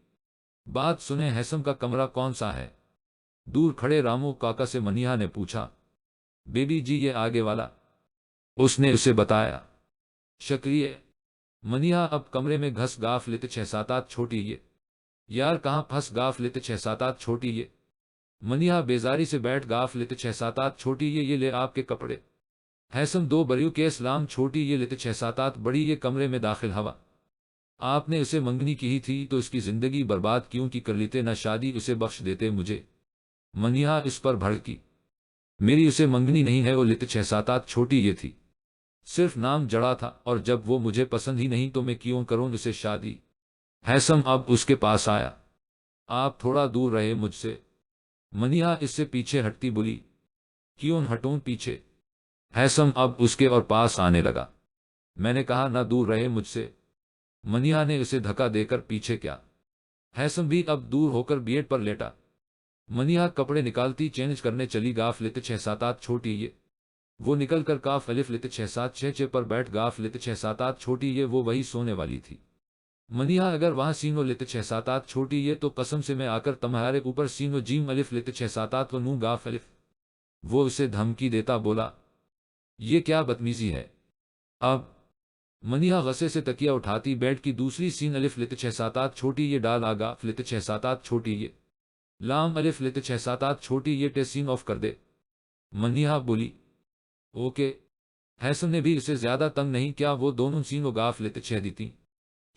Speaker 1: بات سنیں حیثم کا کمرہ کون سا ہے؟ دور کھڑے رامو کاکا سے منیہا نے پوچھا۔ بیبی جی یہ آگے والا، اس نے اسے بتایا۔ شکریہ۔ منیہا اب کمرے میں گھس گاف لت 6 چھوٹی یہ، یار کہاں پھنس گاف لت 6 چھوٹی یہ۔ منیہا بیزاری سے بیٹھ گاف لت 6 چھوٹی یہ لے آپ کے کپڑے۔ حیثم دو بریو کے اسلام چھوٹی یہ لت 6 بڑی یہ کمرے میں داخل ہوا۔ آپ نے اسے منگنی کی ہی تھی تو اس کی زندگی برباد کیوں کی کر لیتے، نہ شادی اسے بخش دیتے مجھے۔ منیہا اس پر بھڑکی، میری اسے منگنی نہیں ہے، وہ لت 6 چھوٹی یہ تھی، صرف نام جڑا تھا، اور جب وہ مجھے پسند ہی نہیں تو میں کیوں کروں اسے شادی۔ حیثم اب اس کے پاس آیا، آپ تھوڑا دور رہے مجھ سے۔ منیہا اس سے پیچھے ہٹتی بولی، کیوں ہٹوں پیچھے؟ حیثم اب اس کے اور پاس آنے لگا، میں نے کہا نہ دور رہے مجھ سے۔ منیہا نے اسے دھکا دے کر پیچھے کیا۔ حیثم بھی اب دور ہو کر بیڈ پر لیٹا۔ منیہا کپڑے نکالتی چینج کرنے چلی گاف لت 6 چھوٹی یہ۔ وہ نکل کر کاف الف لت 6 پر بیٹھ گاف لت 6 چھوٹی یہ، وہ وہی سونے والی تھی۔ منیہا اگر وہاں سینو لت 6 چھوٹی یہ تو قسم سے میں آ کر تمہارے اوپر سینو جیم الف لت 6 نوں گاف الف۔ وہ اسے دھمکی دیتا بولا، یہ کیا بدتمیزی ہے اب؟ منیہا غصے سے تکیا اٹھاتی بیڈ کی دوسری سین الف لت 6 چھوٹی یہ ڈال آگا لت 6 چھوٹی یہ، لام الف لت 6 چھوٹی یہ ٹے سین آف کر دے۔ منیہا بولی، اوکے۔ حیثم نے بھی اسے زیادہ تنگ نہیں کیا، وہ دونوں سینوں گاف لت 6 دی تھی۔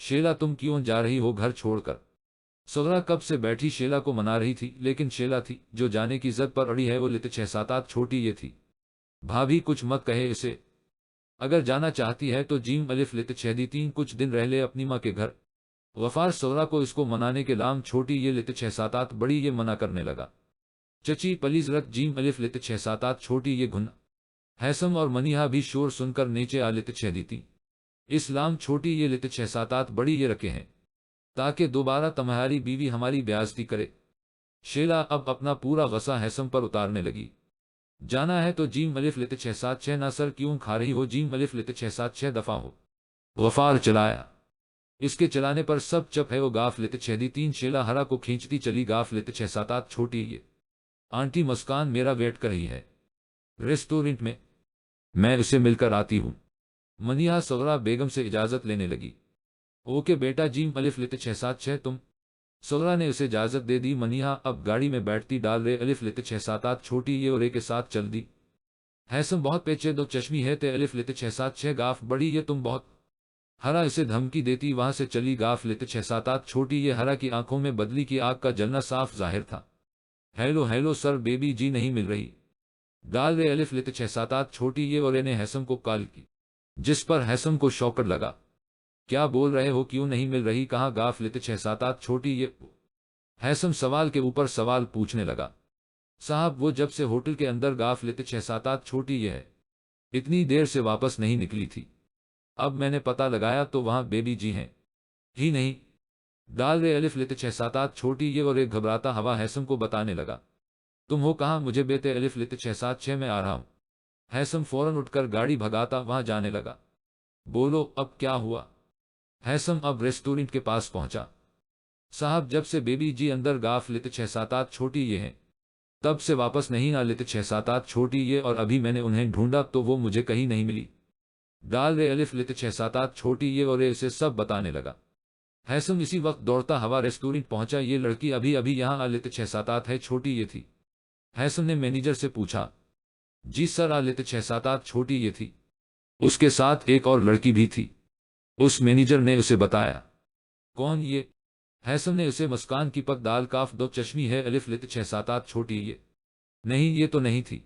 Speaker 1: شیلا تم کیوں جا رہی ہو گھر چھوڑ کر؟ سغرا کب سے بیٹھی شیلا کو منا رہی تھی، لیکن شیلا تھی جو جانے کی ضد پر اڑی ہے، وہ لت 6 چھوٹی یہ تھی۔ بھابھی کچھ مت کہے اسے، اگر جانا چاہتی ہے تو جیم الف لت 6 کچھ دن رہ لے اپنی ماں کے گھر۔ غفار سغرا کو اس کو منانے کے لام چھوٹی یہ لت 6 بڑی یہ منع کرنے لگا، چچی پلیز رکھ جیم الف لت 6 چھوٹی یہ گھن۔ حیثم اور منیہا بھی شور سن کر نیچے آ لت 6 اس لام چھوٹی یہ لت 6 بڑی یہ رکھے ہیں تاکہ دوبارہ تمہاری بیوی ہماری بیعزتی کرے۔ شیلا اب اپنا پورا غصہ حیثم پر اتارنے لگی، جانا ہے تو جیم الف لت 6 نہ سر کیوں کھا رہی ہو، جیم الف لت 6 دفعہ ہو۔ غفار چلایا، اس کے چلانے پر سب چپ ہے، وہ گاف لت 6 شیلا ہرا کو کھینچتی چلی گاف لت 6 چھوٹی یہ۔ آنٹی مسکان میرا ویٹ کر رہی ہے ریسٹورنٹ میں اسے مل کر آتی ہوں۔ منیہا سغرا بیگم سے اجازت لینے لگی، اوکے بیٹا جیم الف لت 6 تم۔ سغرا نے اسے اجازت دے دی۔ منیہا اب گاڑی میں بیٹھتی ڈال رے الف لت 6 چھوٹی یہ اور رے کے ساتھ چل دی۔ حیثم بہت پیچے دو چشمی ہے تے الف لت 6 گاف بڑی یہ تم بہت۔ ہرا اسے دھمکی دیتی وہاں سے چلی گاف لت 6 چھوٹی یہ۔ ہرا کی آنکھوں میں بدلی کی آگ کا جلنا صاف ظاہر تھا۔ ہیلو ہیلو سر بیبی جی نہیں مل رہی، ڈال رے الف لت 6 چھوٹی یہ اور نے حیثم کو کال کی، جس پر حیثم کو شوکر لگا، کیا بول رہے ہو کیوں نہیں مل رہی، کہاں گاف لت 6 چھوٹی یہ؟ حیثم سوال کے اوپر سوال پوچھنے لگا۔ صاحب وہ جب سے ہوٹل کے اندر غافلت 6-7 چھوٹی یہ ہے، اتنی دیر سے واپس نہیں نکلی تھی۔ اب میں نے پتہ لگایا تو وہاں بیبی جی ہیں ہی نہیں۔ ڈال رے الف لت 6-7 چھوٹی یہ اور ایک گھبراتا ہوا ہیثم کو بتانے لگا۔ تم ہو کہاں؟ مجھے بیتے الف لت 6-7 میں آ رہا ہوں۔ ہیثم فوراً اٹھ کر گاڑی بھگاتا وہاں جانے لگا۔ بولو اب کیا ہوا؟ ہیثم اب ریسٹورنٹ کے پاس پہنچا۔ صاحب جب سے بیبی جی اندر غافلت 6-7 چھوٹی یہ ہیں، تب سے واپس نہیں آ لیتے 6-7 چھوٹی یہ، اور ابھی میں نے انہیں ڈھونڈا تو وہ مجھے کہیں نہیں ملی۔ ڈال رے الف لت 6-7 چھوٹی یہ اور اسے سب بتانے لگا۔ ہیثم اسی وقت دوڑتا ہوا ریسٹورنٹ پہنچا۔ یہ لڑکی ابھی ابھی یہاں آ لیتے 6-7 ہے چھوٹی یہ تھی؟ ہیثم نے مینیجر سے پوچھا۔ جی سر، آ لیتے 6-7 چھوٹی یہ تھی، اس کے ساتھ ایک اور لڑکی بھی تھی، اس مینیجر نے اسے بتایا۔ کون یہ؟ ہیثم نے اسے مسکان کی پک دال کاف دو چشمی ہے الف لت 6-7 چھوٹی یہ؟ نہیں یہ تو نہیں تھی،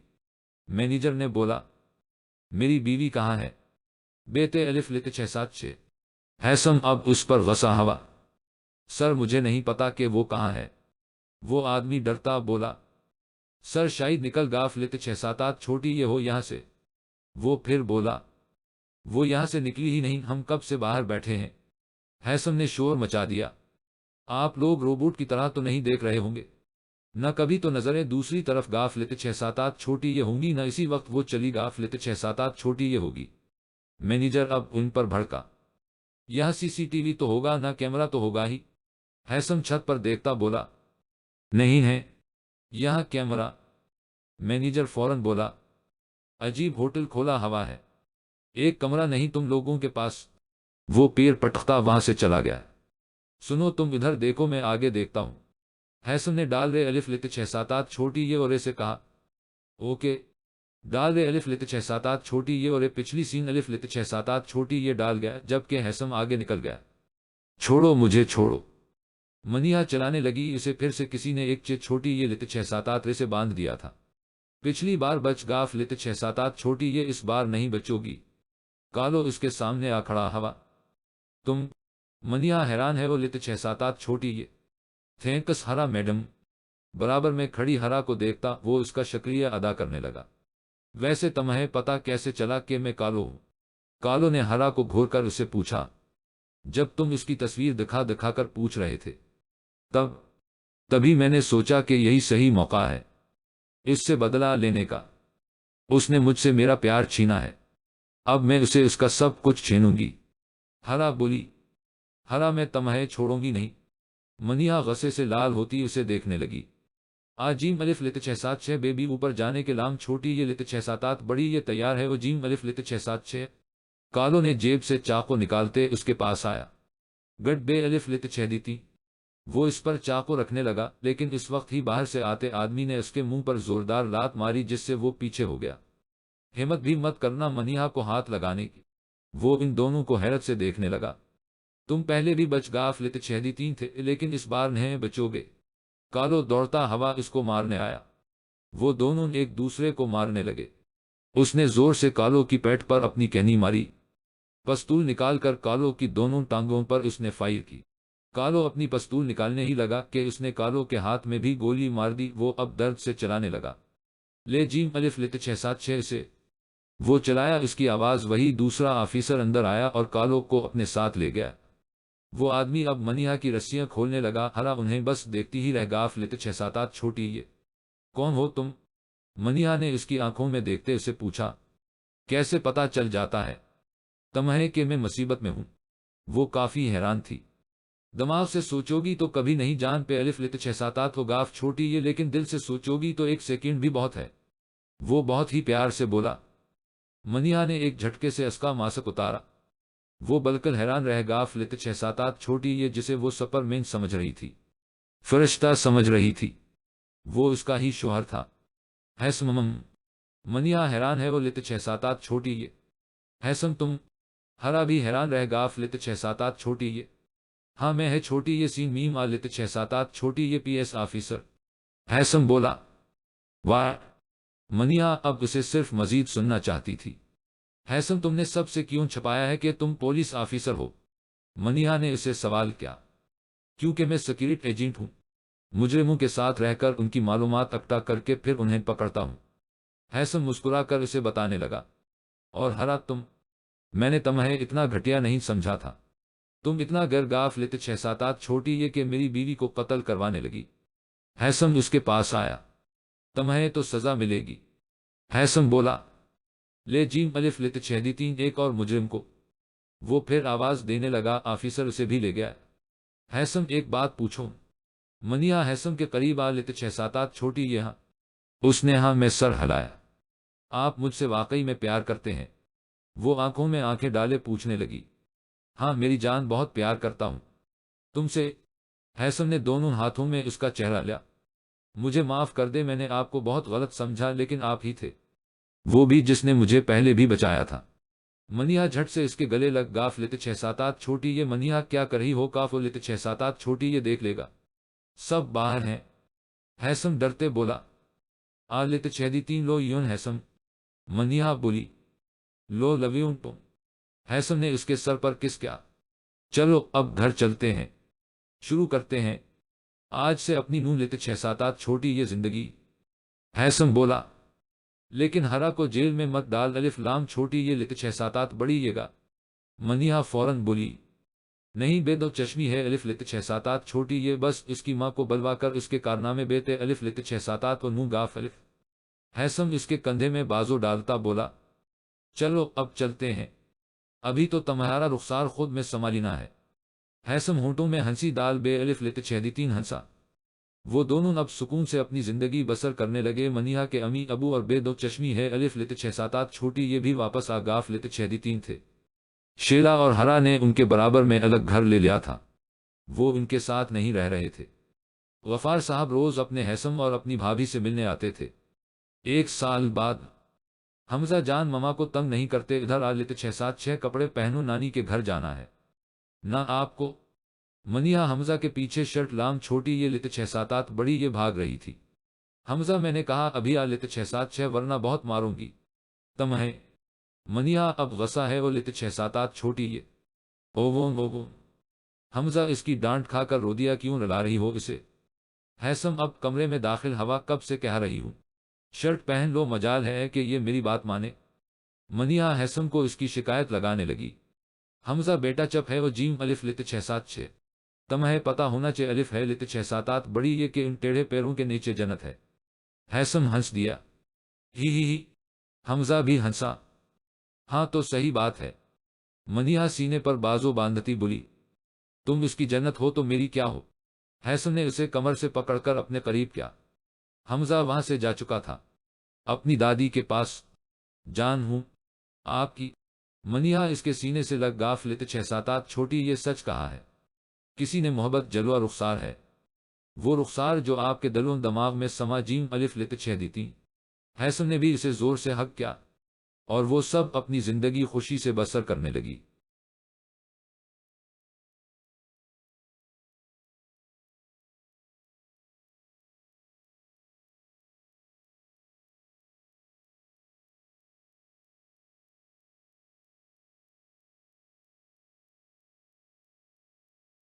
Speaker 1: مینیجر نے بولا۔ میری بیوی کہاں ہے؟ بیتے الف لت 6-7 ہیثم اب اس پر غصہ ہوا۔ سر مجھے نہیں پتا کہ وہ کہاں ہے، وہ آدمی ڈرتا بولا۔ سر شاید نکل غافلت 6-7 چھوٹی یہ ہو یہاں سے، وہ پھر بولا۔ وہ یہاں سے نکلی ہی نہیں، ہم کب سے باہر بیٹھے ہیں۔ ہیثم نے شور مچا دیا۔ آپ لوگ روبوٹ کی طرح تو نہیں دیکھ رہے ہوں گے؟ نہ کبھی تو نظریں دوسری طرف غافلت 6-7 چھوٹی یہ ہوں گی، نہ اسی وقت وہ چلی غافلت 6-7 چھوٹی یہ ہوگی۔ مینیجر اب ان پر بھڑکا۔ یہاں CCTV تو ہوگا، نہ کیمرہ تو ہوگا ہی؟ ہیثم چھت پر دیکھتا بولا۔ نہیں ہے یہاں کیمرہ، مینیجر فوراً بولا۔ عجیب ہوٹل کھولا ہوا ہے، ایک کمرہ نہیں تم لوگوں کے پاس؟ وہ پیر پٹکتا وہاں سے چلا گیا۔ سنو تم ادھر دیکھو میں آگے دیکھتا ہوں، ہیثم نے ڈال رے الف لت 6-7 چھوٹی یہ اور سے کہا۔ اوکے۔ ڈال رے الف لت 6-7 چھوٹی یہ اور پچھلی سین الف لت 6-7 چھوٹی یہ ڈال گیا، جبکہ ہیثم آگے نکل گیا۔ چھوڑو مجھے چھوڑو، منیہا چلانے لگی۔ اسے پھر سے کسی نے ایک چھوٹی یہ لت 6-7 سے باندھ دیا تھا۔ پچھلی بار بچ غافلت 6-7 چھوٹی یہ، اس بار نہیں بچو گی۔ کالو اس کے سامنے آ کھڑا ہوا۔ تم؟ منیہا حیران ہے۔ وہ لت 6-7 چھوٹی یہ؟ تھینکس ہرا میڈم۔ برابر میں کھڑی ہرا کو دیکھتا وہ اس کا شکریہ ادا کرنے لگا۔ ویسے تمہیں پتا کیسے چلا کہ میں کالو ہوں؟ کالو نے ہرا کو گھور کر اسے پوچھا۔ جب تم اس کی تصویر دکھا دکھا کر پوچھ رہے تھے تبھی میں نے سوچا کہ یہی صحیح موقع ہے اس سے بدلہ لینے کا۔ اس نے مجھ سے میرا پیار چھینا ہے، اب میں اسے اس کا سب کچھ چھینوں گی۔ ہرا بولی۔ ہرا میں تمہیں چھوڑوں گی نہیں۔ منیہا غصے سے لال ہوتی اسے دیکھنے لگی۔ جیم الف لت 6-7 بیبی اوپر جانے کے لام چھوٹی یہ لت 6-7 بڑی یہ تیار ہے؟ وہ جیم الف لت 6-7 کالو نے جیب سے چاقو نکالتے اس کے پاس آیا۔ گڈ بے الف لت 6 دیتی۔ وہ اس پر چاقو رکھنے لگا، لیکن اس وقت ہی باہر سے آتے آدمی نے اس کے منہ پر زوردار لات ماری جس سے وہ پیچھے ہو گیا۔ ہمت بھی مت کرنا منیہا کو ہاتھ لگانے کی۔ وہ ان دونوں کو حیرت سے دیکھنے لگا۔ تم پہلے بھی بچ غافلت 6 تھے، لیکن اس بار نہیں بچو گے۔ کالو دوڑتا ہوا اس کو مارنے آیا۔ وہ دونوں ایک دوسرے کو مارنے لگے۔ اس نے زور سے کالو کی پیٹھ پر اپنی کہنی ماری۔ پستول نکال کر کالو کی دونوں ٹانگوں پر اس نے فائر کی۔ کالو اپنی پستول نکالنے ہی لگا کہ اس نے کالو کے ہاتھ میں بھی گولی مار دی۔ وہ اب درد سے چلانے لگا۔ لے جیم الف لت 6-7 سے وہ چلایا۔ اس کی آواز وہی دوسرا آفیسر اندر آیا اور کالو کو اپنے ساتھ لے گیا۔ وہ آدمی اب منیہا کی رسیاں کھولنے لگا۔ ہرا انہیں بس دیکھتی ہی رہ غافلت 6-7 چھوٹی یہ کون ہو تم؟ منیہا نے اس کی آنکھوں میں دیکھتے اسے پوچھا۔ کیسے پتا چل جاتا ہے تمہیں کہ میں مصیبت میں ہوں؟ وہ کافی حیران تھی۔ دماغ سے سوچو گی تو کبھی نہیں جان پہ الف لت 6-7 ہو غاف چھوٹی یہ، لیکن دل سے سوچو گی تو ایک سیکنڈ بھی بہت ہے، وہ بہت ہی پیار سے بولا۔ منیہا نے ایک جھٹکے سے اس کا ماسک اتارا۔ وہ بالکل حیران رہ غافلت 6-7 چھوٹی یہ جسے وہ سپر مین سمجھ رہی تھی، فرشتہ سمجھ رہی تھی، وہ اس کا ہی شوہر تھا۔ ہیثم منیہا حیران ہے۔ وہ لت 6-7 چھوٹی یہ؟ ہیثم تم؟ ہرا بھی حیران رہ غافلت 6-7 چھوٹی یہ؟ ہاں میں ہے چھوٹی یہ سین میم آ لت 6-7 چھوٹی یہ PS آفیسر، ہیثم بولا۔ واہ! منیہا اب اسے صرف مزید سننا چاہتی تھی۔ ہیثم تم نے سب سے کیوں چھپایا ہے کہ تم پولیس آفیسر ہو؟ منیہا نے اسے سوال کیا۔ کیونکہ میں سیکرٹ ایجنٹ ہوں، مجرموں کے ساتھ رہ کر ان کی معلومات اکٹھا کر کے پھر انہیں پکڑتا ہوں۔ ہیثم مسکرا کر اسے بتانے لگا، اور ہرا میں نے تمہیں اتنا گھٹیا نہیں سمجھا تھا، تم اتنا غیر غافل تھے 6-7 چھوٹی یہ کہ میری بیوی کو قتل کروانے لگی۔ ہیثم اس کے پاس آیا، تمہیں تو سزا ملے گی۔ ہیثم بولا، لے جیم الف لت شہدی ایک اور مجرم کو۔ وہ پھر آواز دینے لگا، آفیسر اسے بھی لے گیا۔ ہیثم ایک بات پوچھوں؟ منیہا ہیثم کے قریب آ لت 6-7 چھوٹی یہاں۔ اس نے ہاں میں سر ہلایا۔ آپ مجھ سے واقعی میں پیار کرتے ہیں؟ وہ آنکھوں میں آنکھیں ڈالے پوچھنے لگی۔ ہاں میری جان بہت پیار کرتا ہوں تم سے۔ ہیثم نے دونوں ہاتھوں میں اس کا چہرہ لیا۔ مجھے معاف کر دے، میں نے آپ کو بہت غلط سمجھا، لیکن آپ ہی تھے وہ بھی جس نے مجھے پہلے بھی بچایا تھا۔ منیہا جھٹ سے اس کے گلے لگ، گاف لت 6-7 چھوٹی یہ منیہا کیا کر رہی ہو؟ کاف لت 6-7 چھوٹی یہ دیکھ لے گا، سب باہر ہیں۔ ہیثم ڈرتے بولا، آ لت شہدی 3 لو یون ہیثم۔ منیہا بولی، لو لویون تو۔ ہیثم نے اس کے سر پر کس کیا۔ چلو اب گھر چلتے ہیں، شروع کرتے ہیں آج سے اپنی نون لت 6-7 چھوٹی یہ زندگی۔ ہیثم بولا، لیکن ہرا کو جیل میں مت ڈال، الف لام چھوٹی یہ لت 6-7 بڑی یہ گا۔ منیہا فوراً بولی، نہیں بے دو چشمی ہے الف لت 6-7 چھوٹی یہ، بس اس کی ماں کو بلوا کر اس کے کارنامے بیتے الف لت 6-7 و نون گاف الف۔ ہیثم اس کے کندھے میں بازو ڈالتا بولا، چلو اب چلتے ہیں، ابھی تو تمہارا رخسار خود میں سنبھالنا ہے۔ ہیثم ہونٹوں میں ہنسی ڈال بے الف لت شہدی 3 ہنسا۔ وہ دونوں اب سکون سے اپنی زندگی بسر کرنے لگے۔ منیہا کے امی ابو اور بے دو چشمی ہے الف لت 6-7 چھوٹی یہ بھی واپس آ گاف لت شہدی 3 تھے۔ شیلا اور ہرا نے ان کے برابر میں الگ گھر لے لیا تھا، وہ ان کے ساتھ نہیں رہ رہے تھے۔ غفار صاحب روز اپنے ہیثم اور اپنی بھابھی سے ملنے آتے تھے۔ 1 سال بعد، حمزہ جان مما کو تنگ نہیں کرتے، ادھر آ لت 6-7 کپڑے پہنو، نانی کے گھر جانا ہے۔ نہ آپ کو؟ منیہا حمزہ کے پیچھے شرٹ لام چھوٹی یہ لت 6-7 بڑی یہ بھاگ رہی تھی۔ حمزہ میں نے کہا ابھی آ لت 6-7 ورنہ بہت ماروں گی تمہیں۔ منیہا اب غصہ ہے وہ لت 6-7 چھوٹی یہ او حمزہ اس کی ڈانٹ کھا کر رو دیا، کیوں رلا رہی ہو اسے؟ ہیثم اب کمرے میں داخل، ہوا کب سے کہہ رہی ہوں شرٹ پہن لو، مجال ہے کہ یہ میری بات مانے۔ منیہا ہیثم کو اس کی شکایت لگانے لگی، حمزہ بیٹا چپ ہے وہ جیم الف لت 6-7 تمہیں پتا ہونا چاہیے الف ہے لت 6-7 بڑی یہ کہ ان ٹیڑھے پیروں کے نیچے جنت ہے۔ ہیثم ہنس دیا، ہی۔ حمزہ بھی ہنسا، ہاں تو صحیح بات ہے۔ منیہا سینے پر بازو باندھتی بولی، تم اس کی جنت ہو تو میری کیا ہو؟ ہیثم نے اسے کمر سے پکڑ کر اپنے قریب کیا۔ حمزہ وہاں سے جا چکا تھا، اپنی دادی کے پاس۔ جان ہوں آپ کی۔ منیہا اس کے سینے سے لگ، گاف لت 6-7 چھوٹی یہ سچ کہا ہے، کسی نے محبت جلوہ رخسار ہے، وہ رخسار جو آپ کے دلوں دماغ میں سما جیم الف لت 6 تھی۔ ہیثم نے بھی اسے زور سے حق کیا، اور وہ سب اپنی زندگی خوشی سے بسر کرنے لگی۔